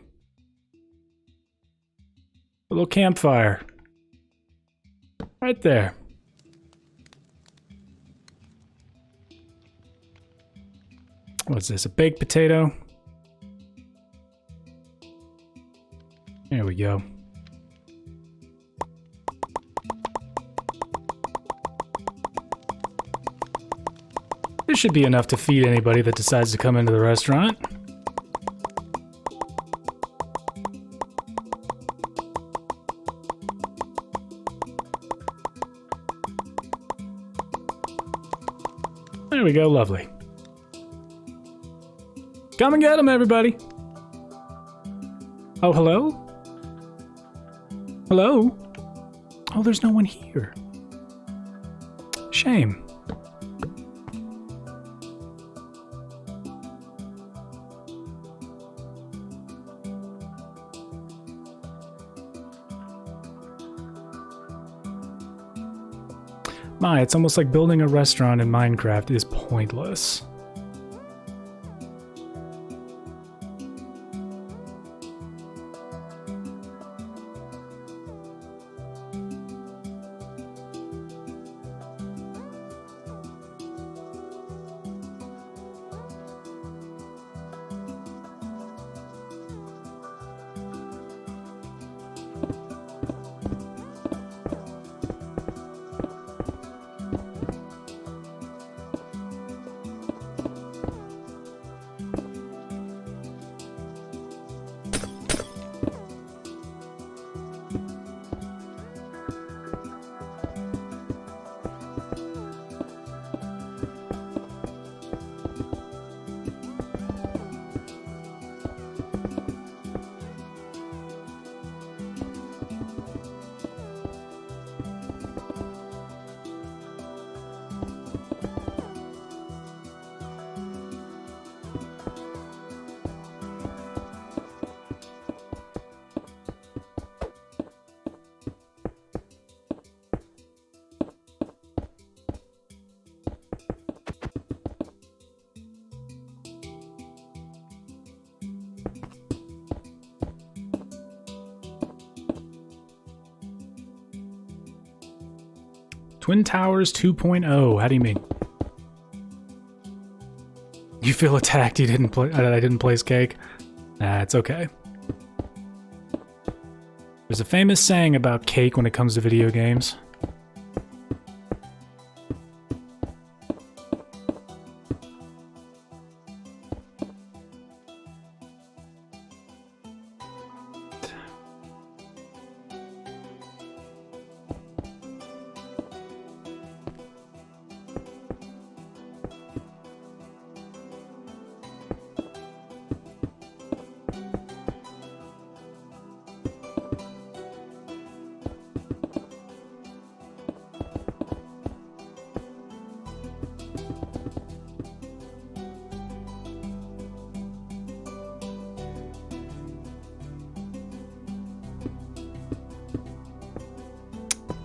A little campfire. Right there. What's this? A baked potato? There we go. This should be enough to feed anybody that decides to come into the restaurant. There we go, lovely. Come and get them, everybody. Oh, hello? Hello? Oh, there's no one here. Shame. My, it's almost like building a restaurant in Minecraft is pointless. Twin Towers 2.0. How do you mean? You feel attacked? You didn't play. I didn't place cake. Nah, it's okay. There's a famous saying about cake when it comes to video games.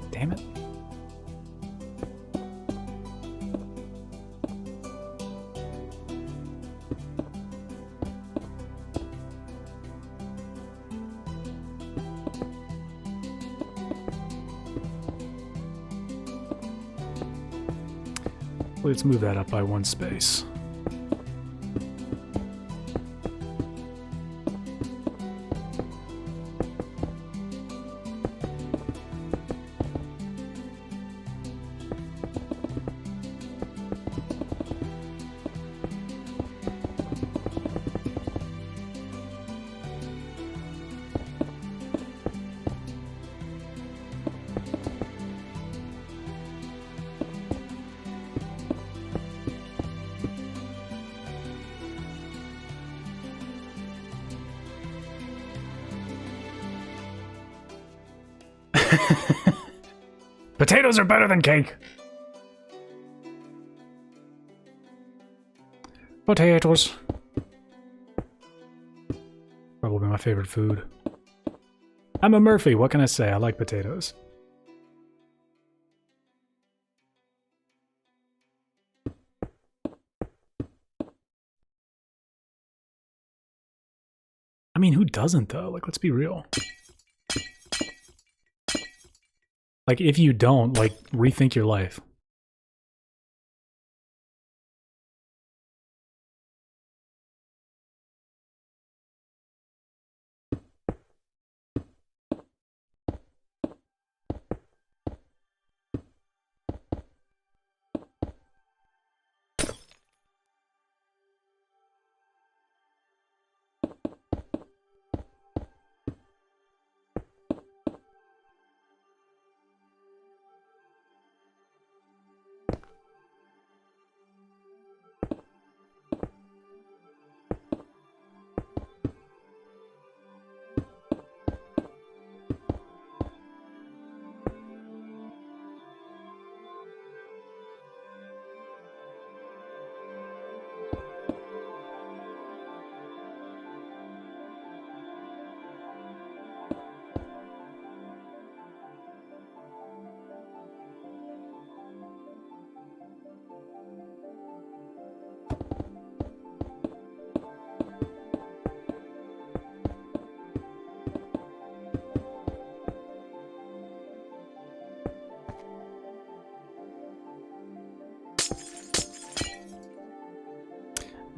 Damn it. Let's move that up by 1 space. Potatoes are better than cake. Potatoes. Probably my favorite food. I'm a Murphy, what can I say? I like potatoes. I mean, who doesn't though? Like, let's be real. Like, if you don't, like, rethink your life.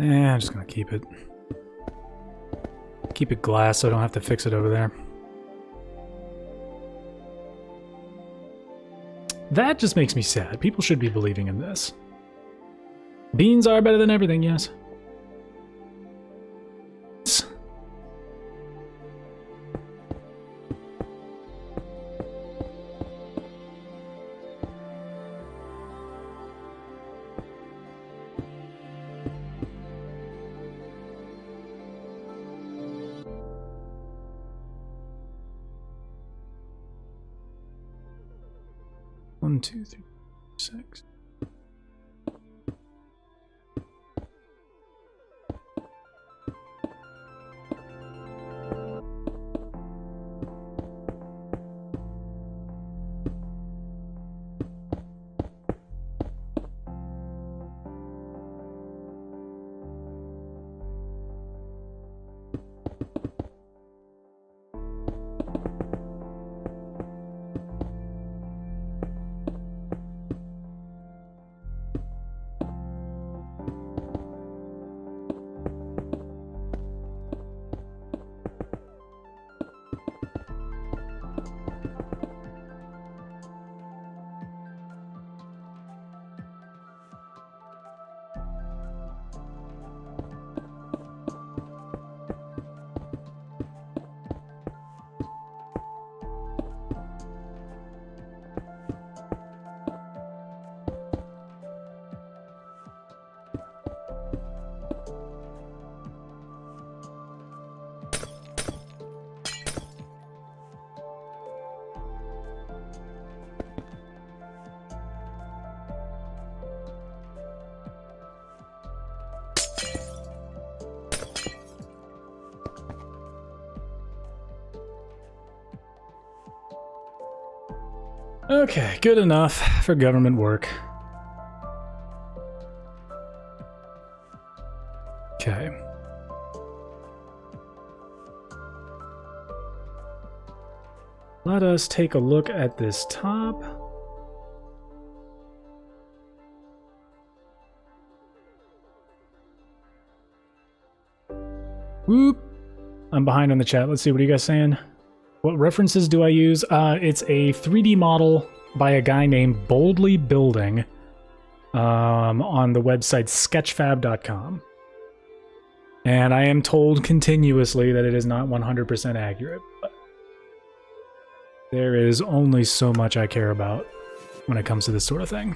I'm just gonna keep it. Keep it glass so I don't have to fix it over there. That just makes me sad. People should be believing in this. Beans are better than everything, yes. 1, 2, 3, 6. Okay, good enough for government work. Okay. Let us take a look at this top. Whoop! I'm behind on the chat. Let's see, what are you guys saying? What references do I use? It's a 3D model by a guy named Boldly Building on the website sketchfab.com. And I am told continuously that it is not 100% accurate. But there is only so much I care about when it comes to this sort of thing.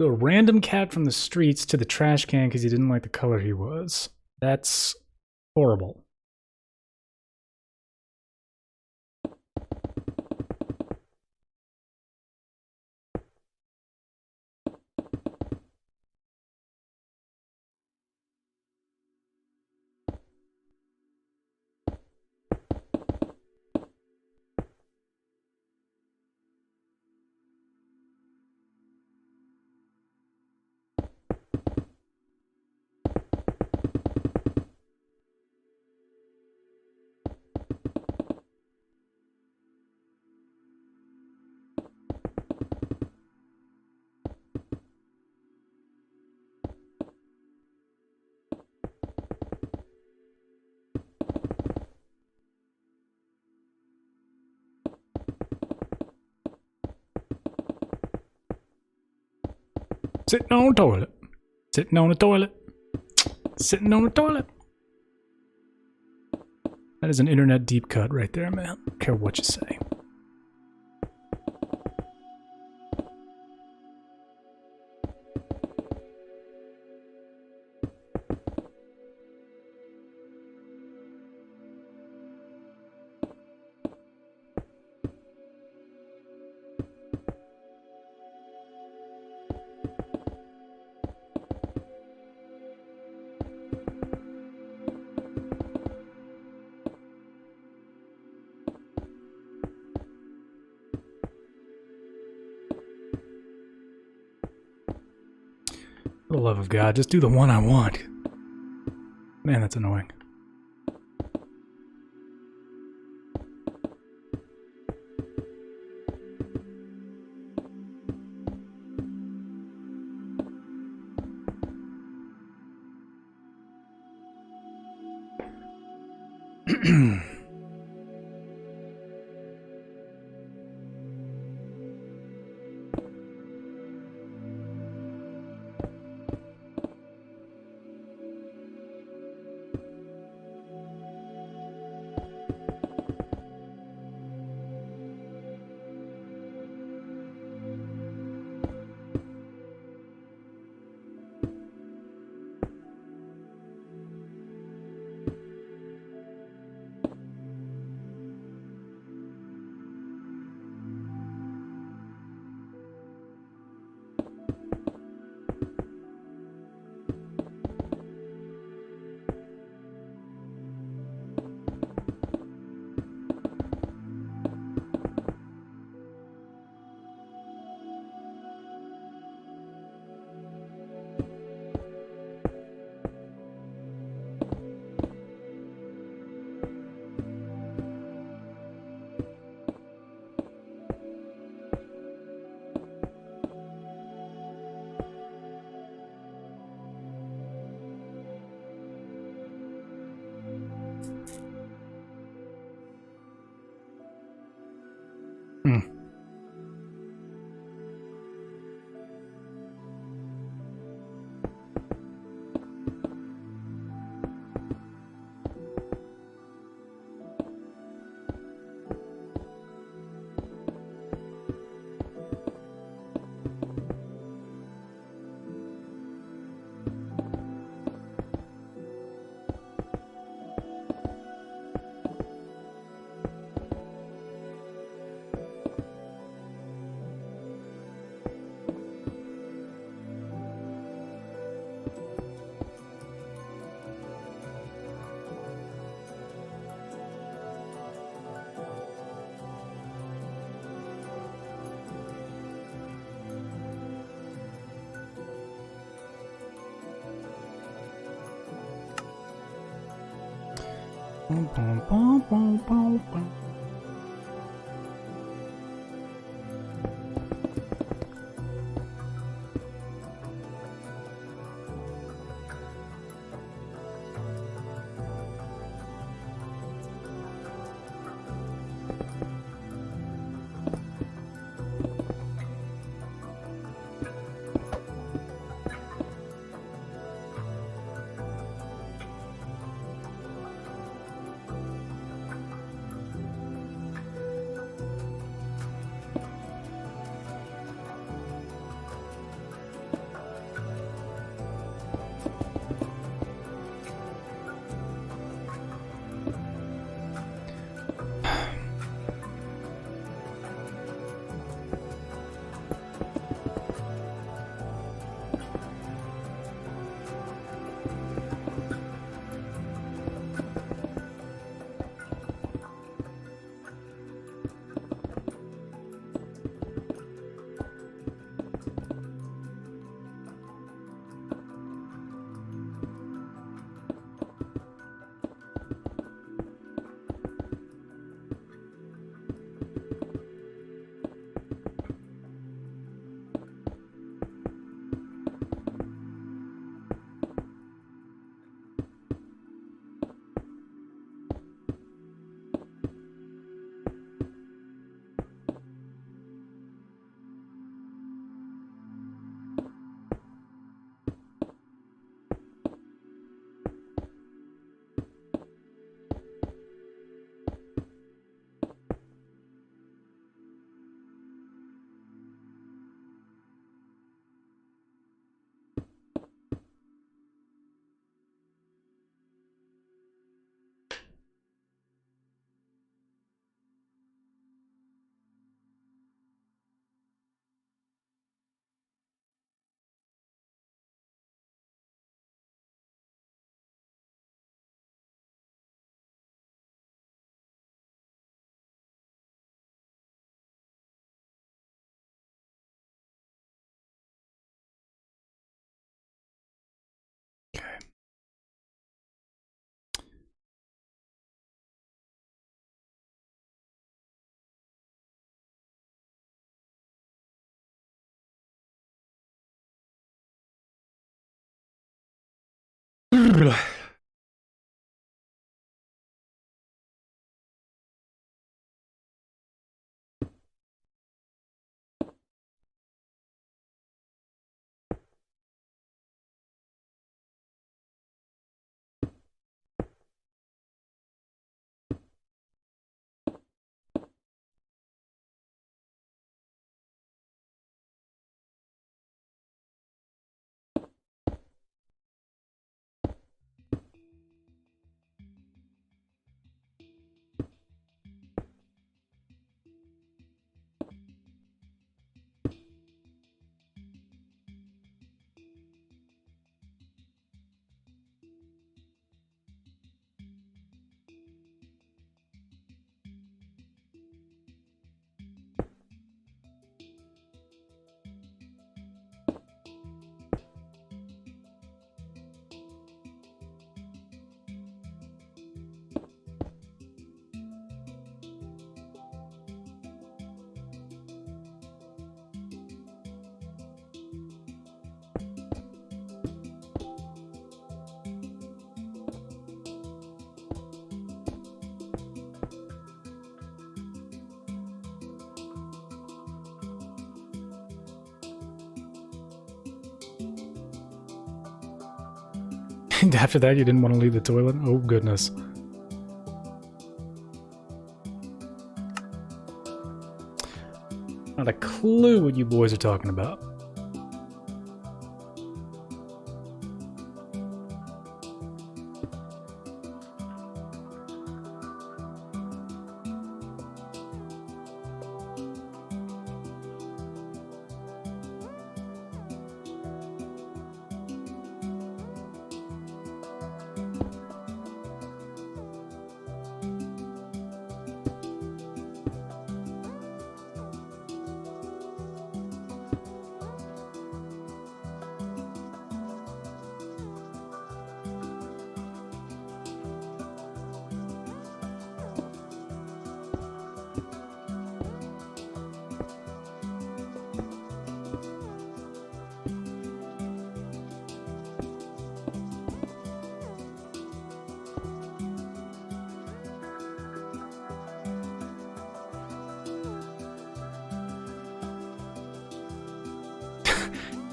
So a random cat from the streets to the trash can because he didn't like the color he was. That's horrible. Sitting on the toilet. Sitting on the toilet. Sitting on the toilet. That is an internet deep cut right there, man. Don't care what you say. For the love of God, just do the one I want. Man, that's annoying. And after that, you didn't want to leave the toilet? Oh, goodness. Not a clue what you boys are talking about.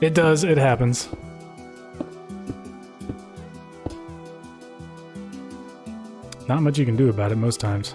It does, it happens. Not much you can do about it most times.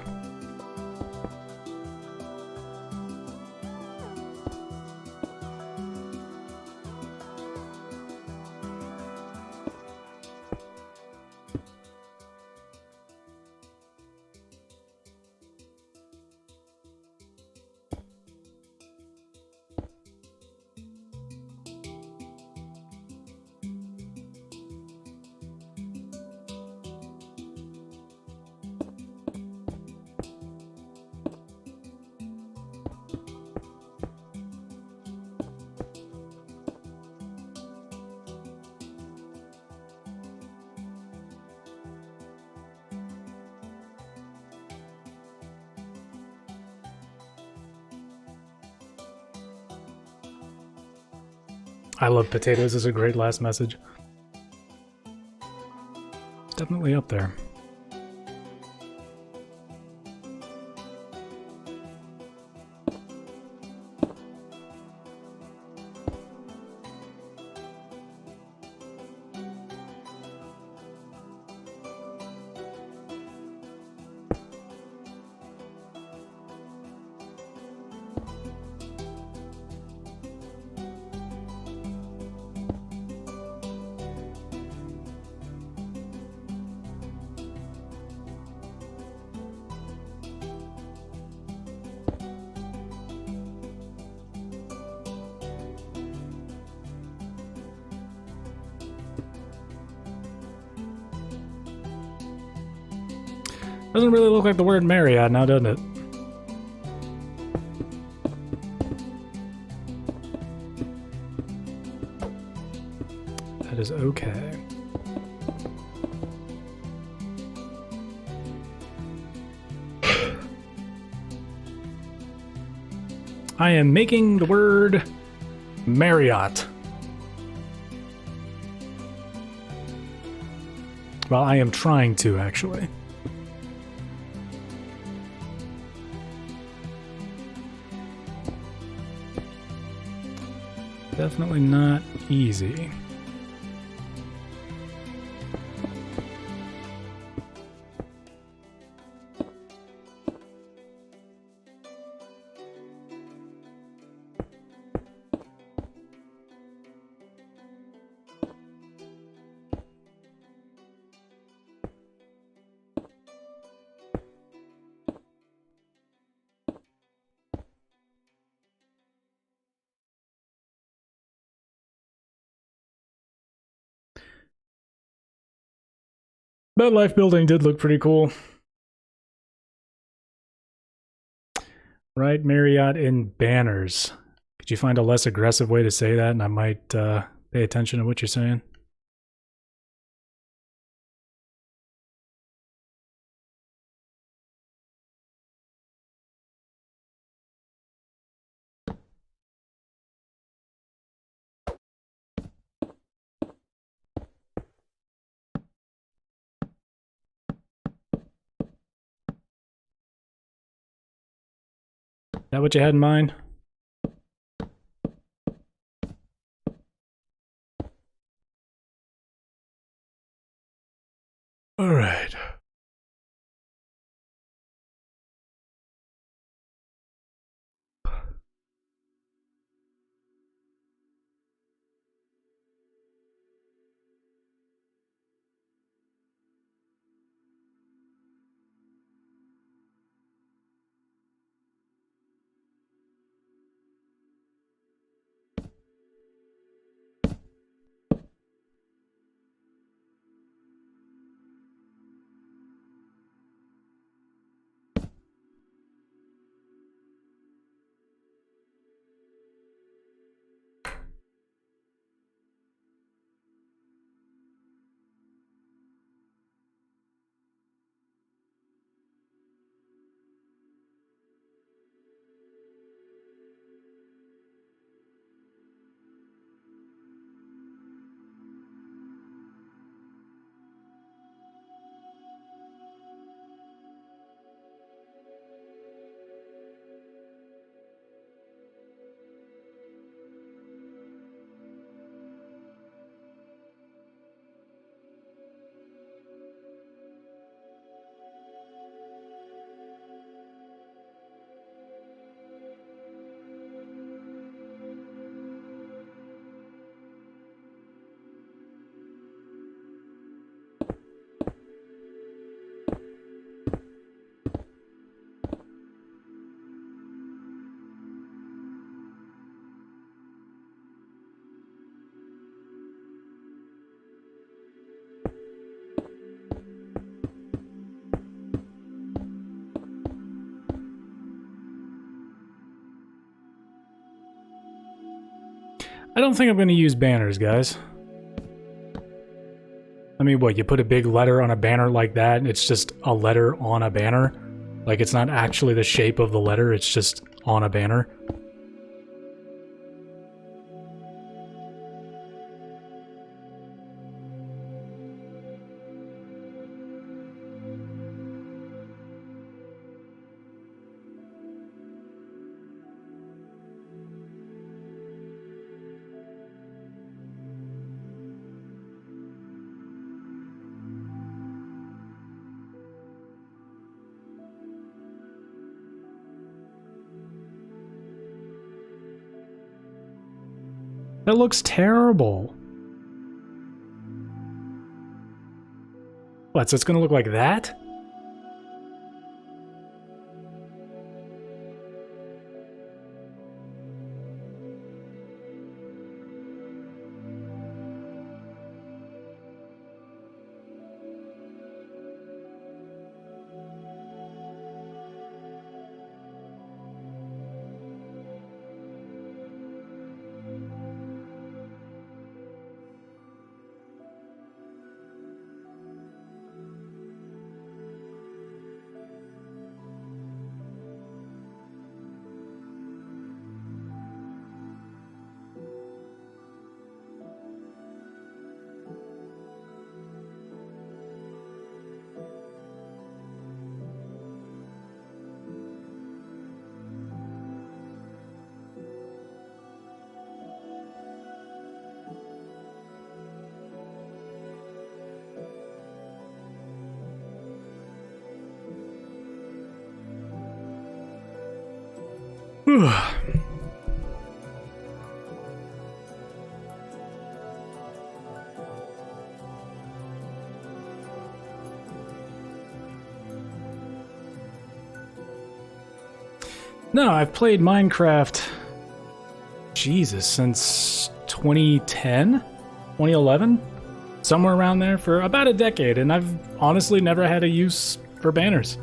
I love potatoes is a great last message. It's definitely up there. Doesn't really look like the word Marriott now, doesn't it? That is okay. I am making the word Marriott. Well, I am trying to, actually. Definitely not easy. But life building did look pretty cool. Right, Marriott in banners. Could you find a less aggressive way to say that, and I might pay attention to what you're saying? Is that what you had in mind? All right. I don't think I'm going to use banners, guys. I mean, what, you put a big letter on a banner like that, and it's just a letter on a banner? Like, it's not actually the shape of the letter, it's just on a banner? That looks terrible. What, so it's gonna look like that? No, I've played Minecraft, Jesus, since 2010, 2011, somewhere around there, for about a decade, and I've honestly never had a use for banners,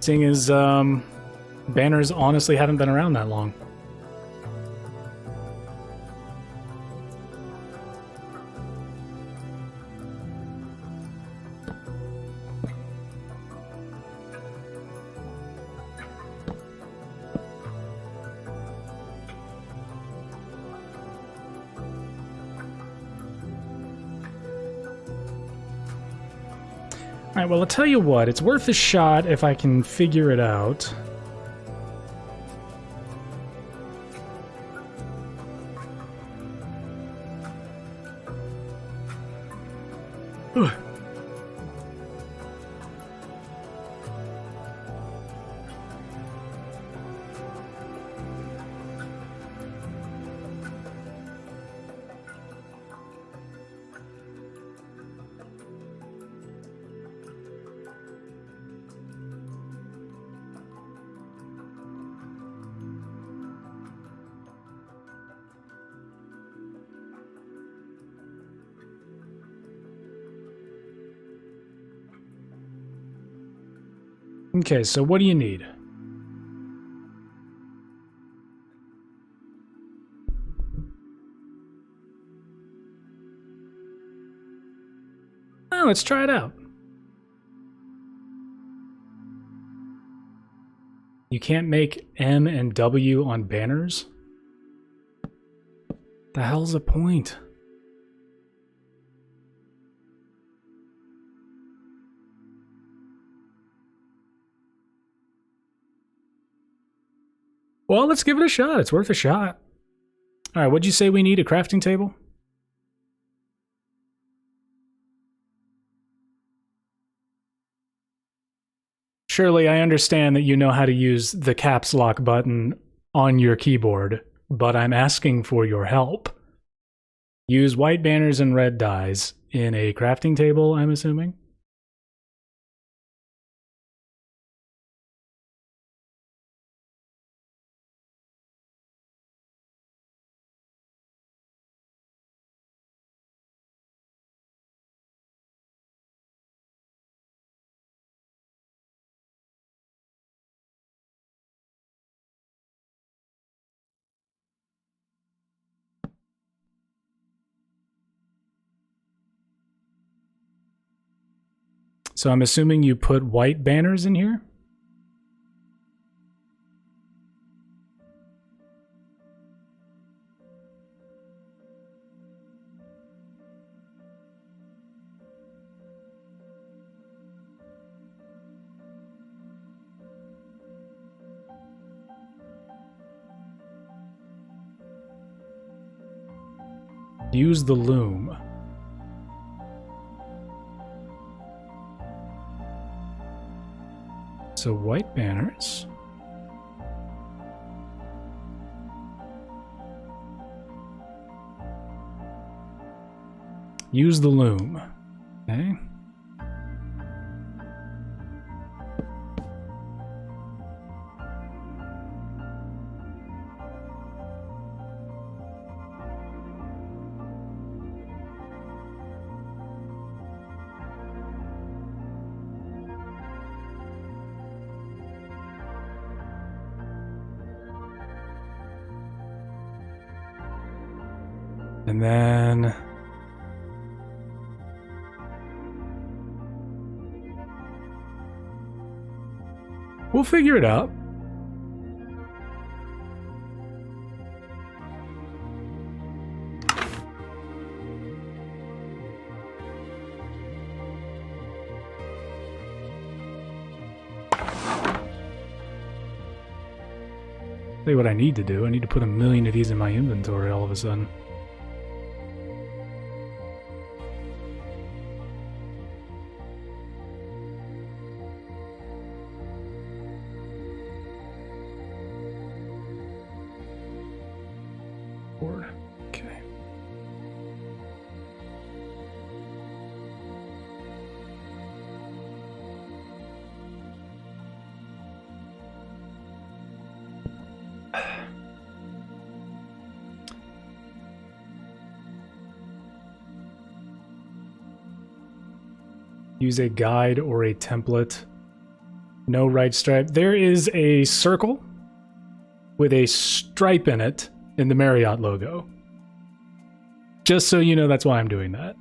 seeing as banners honestly haven't been around that long. Alright, well, I'll tell you what, it's worth a shot if I can figure it out. Ugh. Okay, so what do you need? Oh, let's try it out. You can't make M and W on banners? The hell's the point? Well, let's give it a shot. It's worth a shot. All right, what'd you say we need? A crafting table? Surely I understand that you know how to use the caps lock button on your keyboard, but I'm asking for your help. Use white banners and red dyes in a crafting table, I'm assuming? So I'm assuming you put white banners in here? Use the loom. So white banners. Use the loom. Okay. And then we'll figure it out. Tell you what I need to do. I need to put 1,000,000 of these in my inventory all of a sudden. board. Okay. Use a guide or a template. No right stripe. There is a circle with a stripe in it in the Marriott logo. Just so you know, that's why I'm doing that.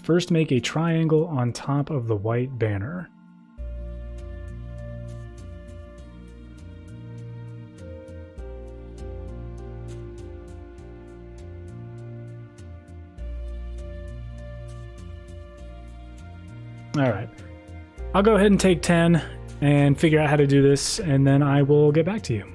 First, make a triangle on top of the white banner. All right. I'll go ahead and take 10 and figure out how to do this, and then I will get back to you.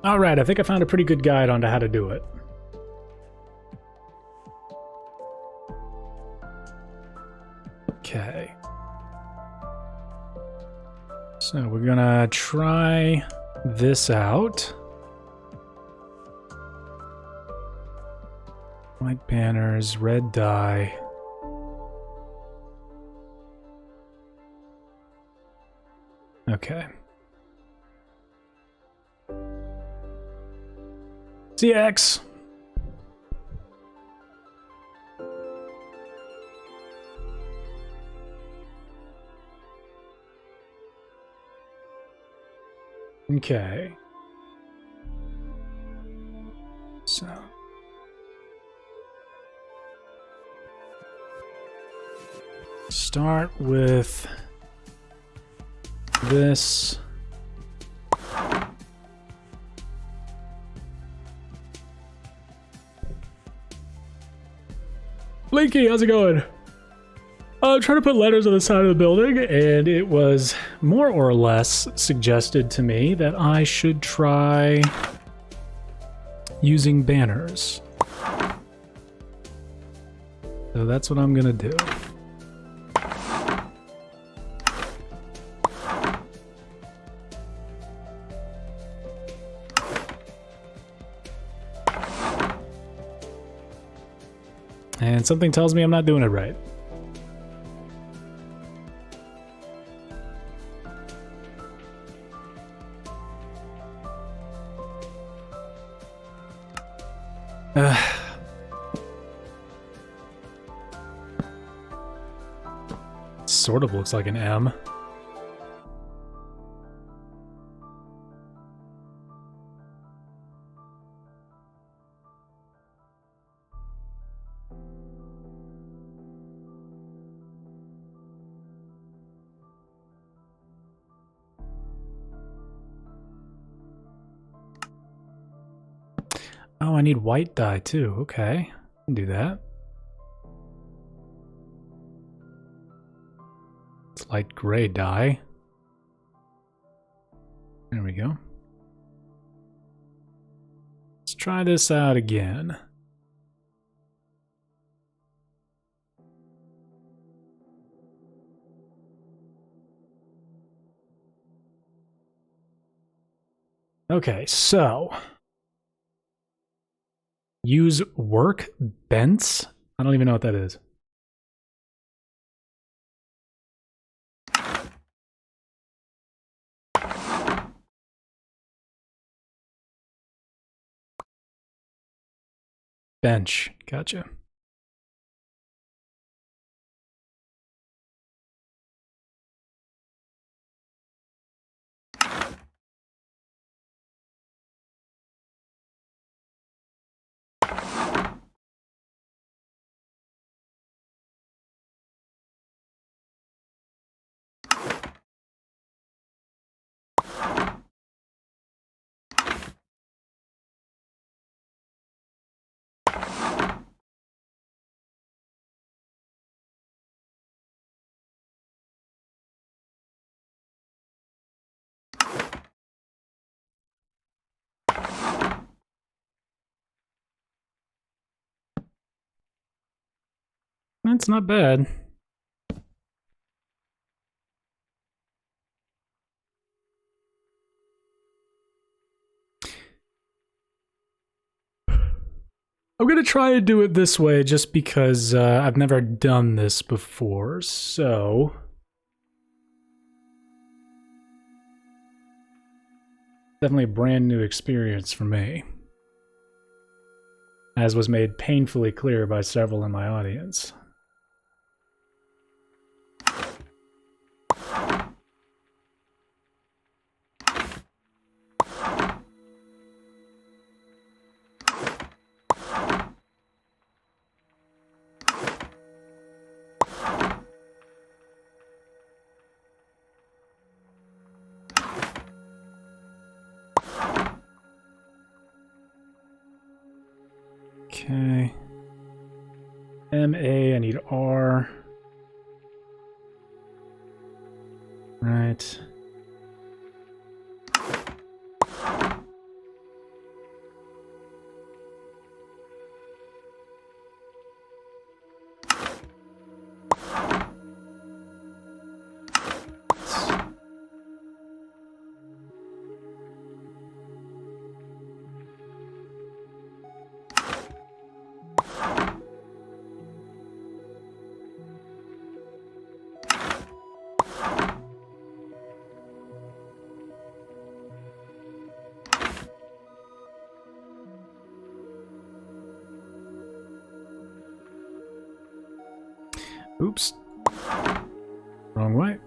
All right, I think I found a pretty good guide on to how to do it. Okay. So we're gonna try this out. White banners, red dye. Okay. CX. Okay. So. Start with this. Blinky, how's it going? I'm trying to put letters on the side of the building, and it was more or less suggested to me that I should try using banners. So that's what I'm gonna do. And something tells me I'm not doing it right. Sort of looks like an M. Oh, I need white dye too. Okay, I can do that. It's light gray dye. There we go. Let's try this out again. Okay, so use workbench. I don't even know what that is. Bench. Gotcha. That's not bad. I'm gonna try and do it this way just because I've never done this before, so... Definitely a brand new experience for me. As was made painfully clear by several in my audience. Okay. MA, I need R. Right. Oops. Wrong way.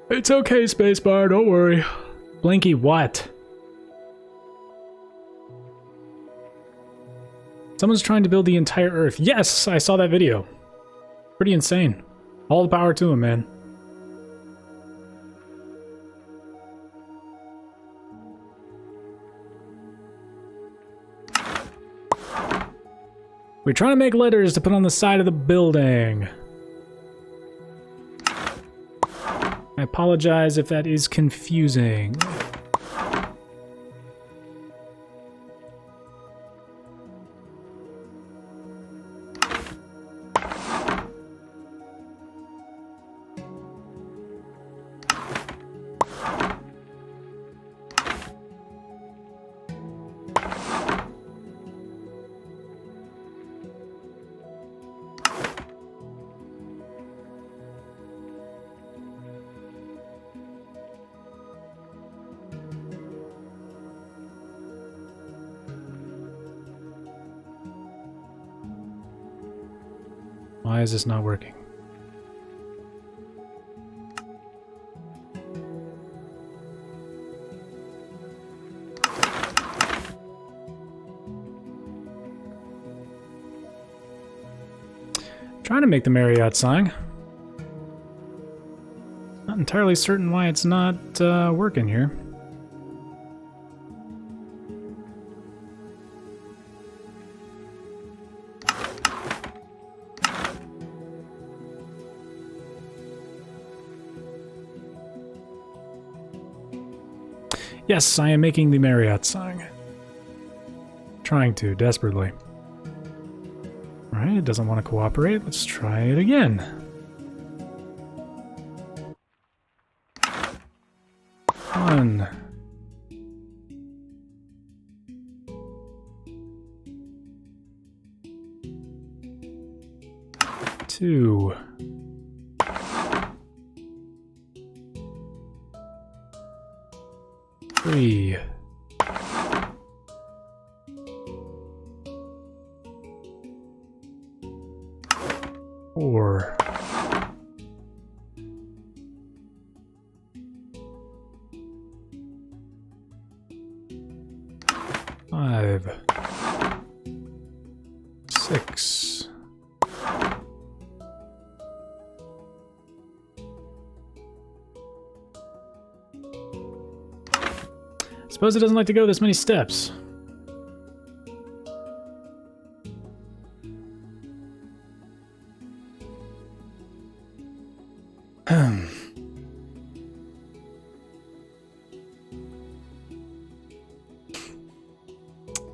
It's okay, spacebar, don't worry. Blinky, what? Someone's trying to build the entire Earth. Yes, I saw that video. Pretty insane. All the power to him, man. We're trying to make letters to put on the side of the building. I apologize if that is confusing. Why is this not working? Trying to make the Marriott sign. Not entirely certain why it's not working here. Yes, I am making the Marriott sign. Trying to, desperately. Alright, it doesn't want to cooperate. Let's try it again. One. Two. Three. Four. Five. Six. Suppose it doesn't like to go this many steps.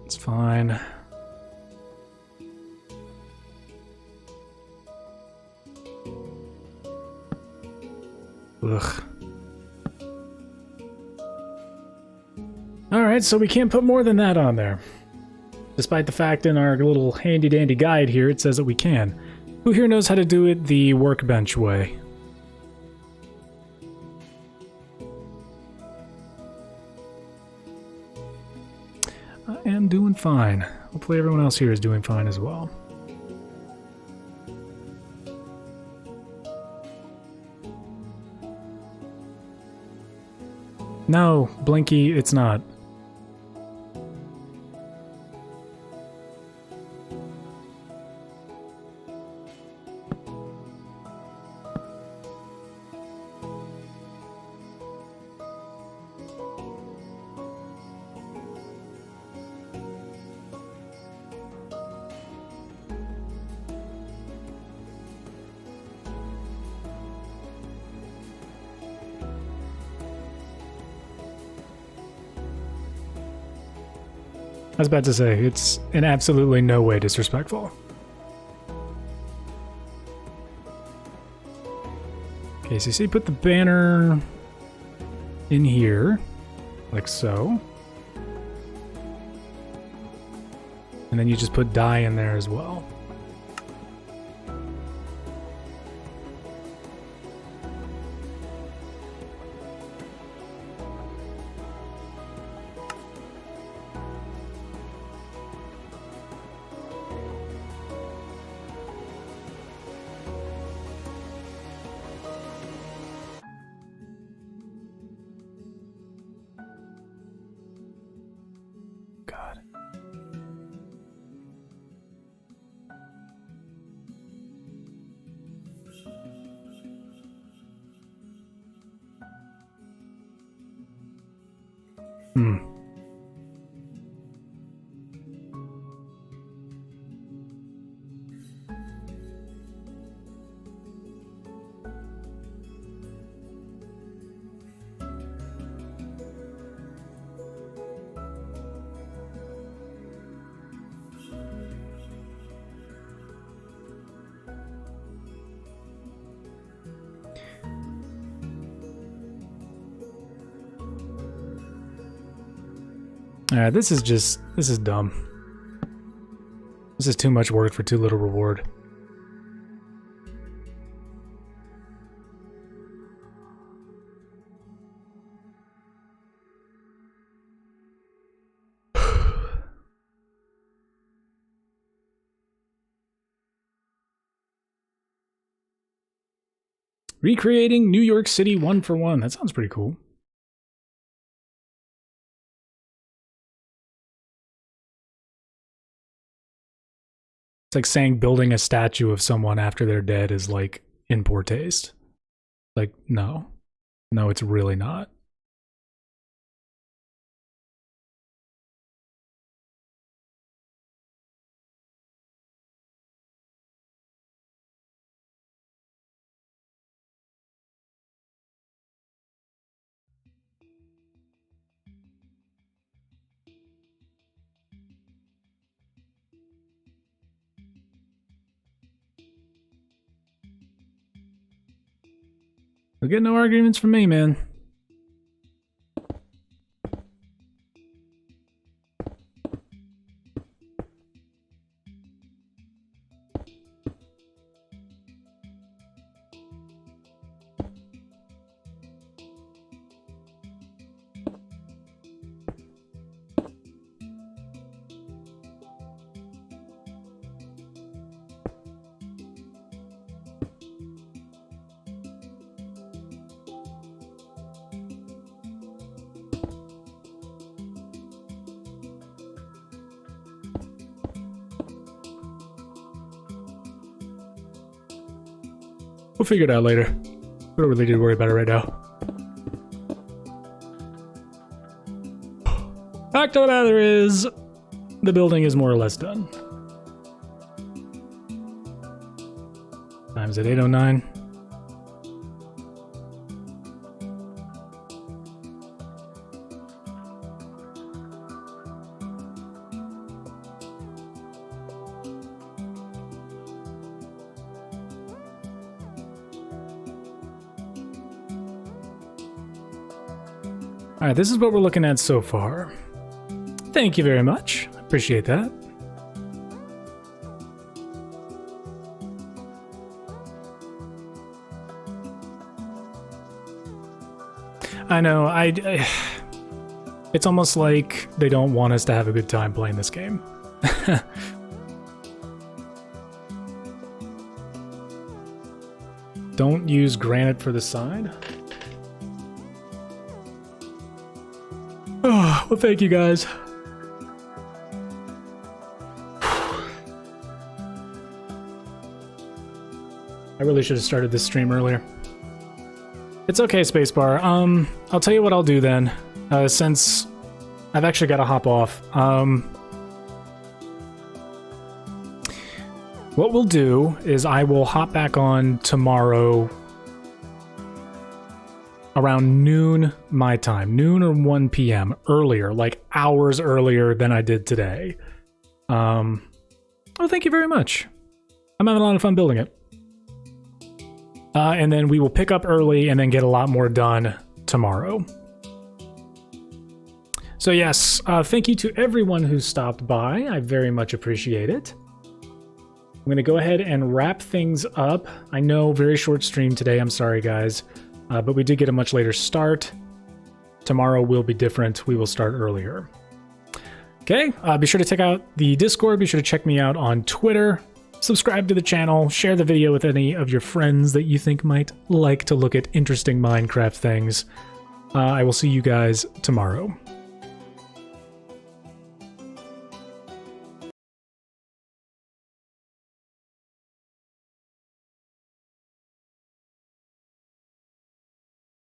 It's fine. Ugh. Alright, so we can't put more than that on there. Despite the fact in our little handy-dandy guide here, it says that we can. Who here knows how to do it the workbench way? I am doing fine. Hopefully everyone else here is doing fine as well. No, Blinky, it's not. I was about to say, it's in absolutely no way disrespectful. Okay, so you see, put the banner in here, like so. And then you just put die in there as well. Hmm. This is dumb. This is too much work for too little reward. Recreating New York City 1-for-1. That sounds pretty cool. It's like saying building a statue of someone after they're dead is like in poor taste. Like, no. No, it's really not. You'll get no arguments from me, man. We'll figure it out later. We don't really need to worry about it right now. Fact of the matter is, the building is more or less done. Time's at 8:09. All right, this is what we're looking at so far. Thank you very much. Appreciate that. I know, it's almost like they don't want us to have a good time playing this game. Don't use granite for the side. Oh, well, thank you guys. I really should have started this stream earlier. It's okay, Spacebar. I'll tell you what I'll do then, since I've actually got to hop off. What we'll do is I will hop back on tomorrow around noon my time, noon or 1 p.m. earlier, like hours earlier than I did today. Oh, thank you very much. I'm having a lot of fun building it. And then we will pick up early and then get a lot more done tomorrow. So yes, thank you to everyone who stopped by. I very much appreciate it. I'm going to go ahead and wrap things up. I know, very short stream today. I'm sorry, guys. But we did get a much later start. Tomorrow will be different. We will start earlier. Okay, be sure to check out the Discord. Be sure to check me out on Twitter. Subscribe to the channel. Share the video with any of your friends that you think might like to look at interesting Minecraft things. I will see you guys tomorrow.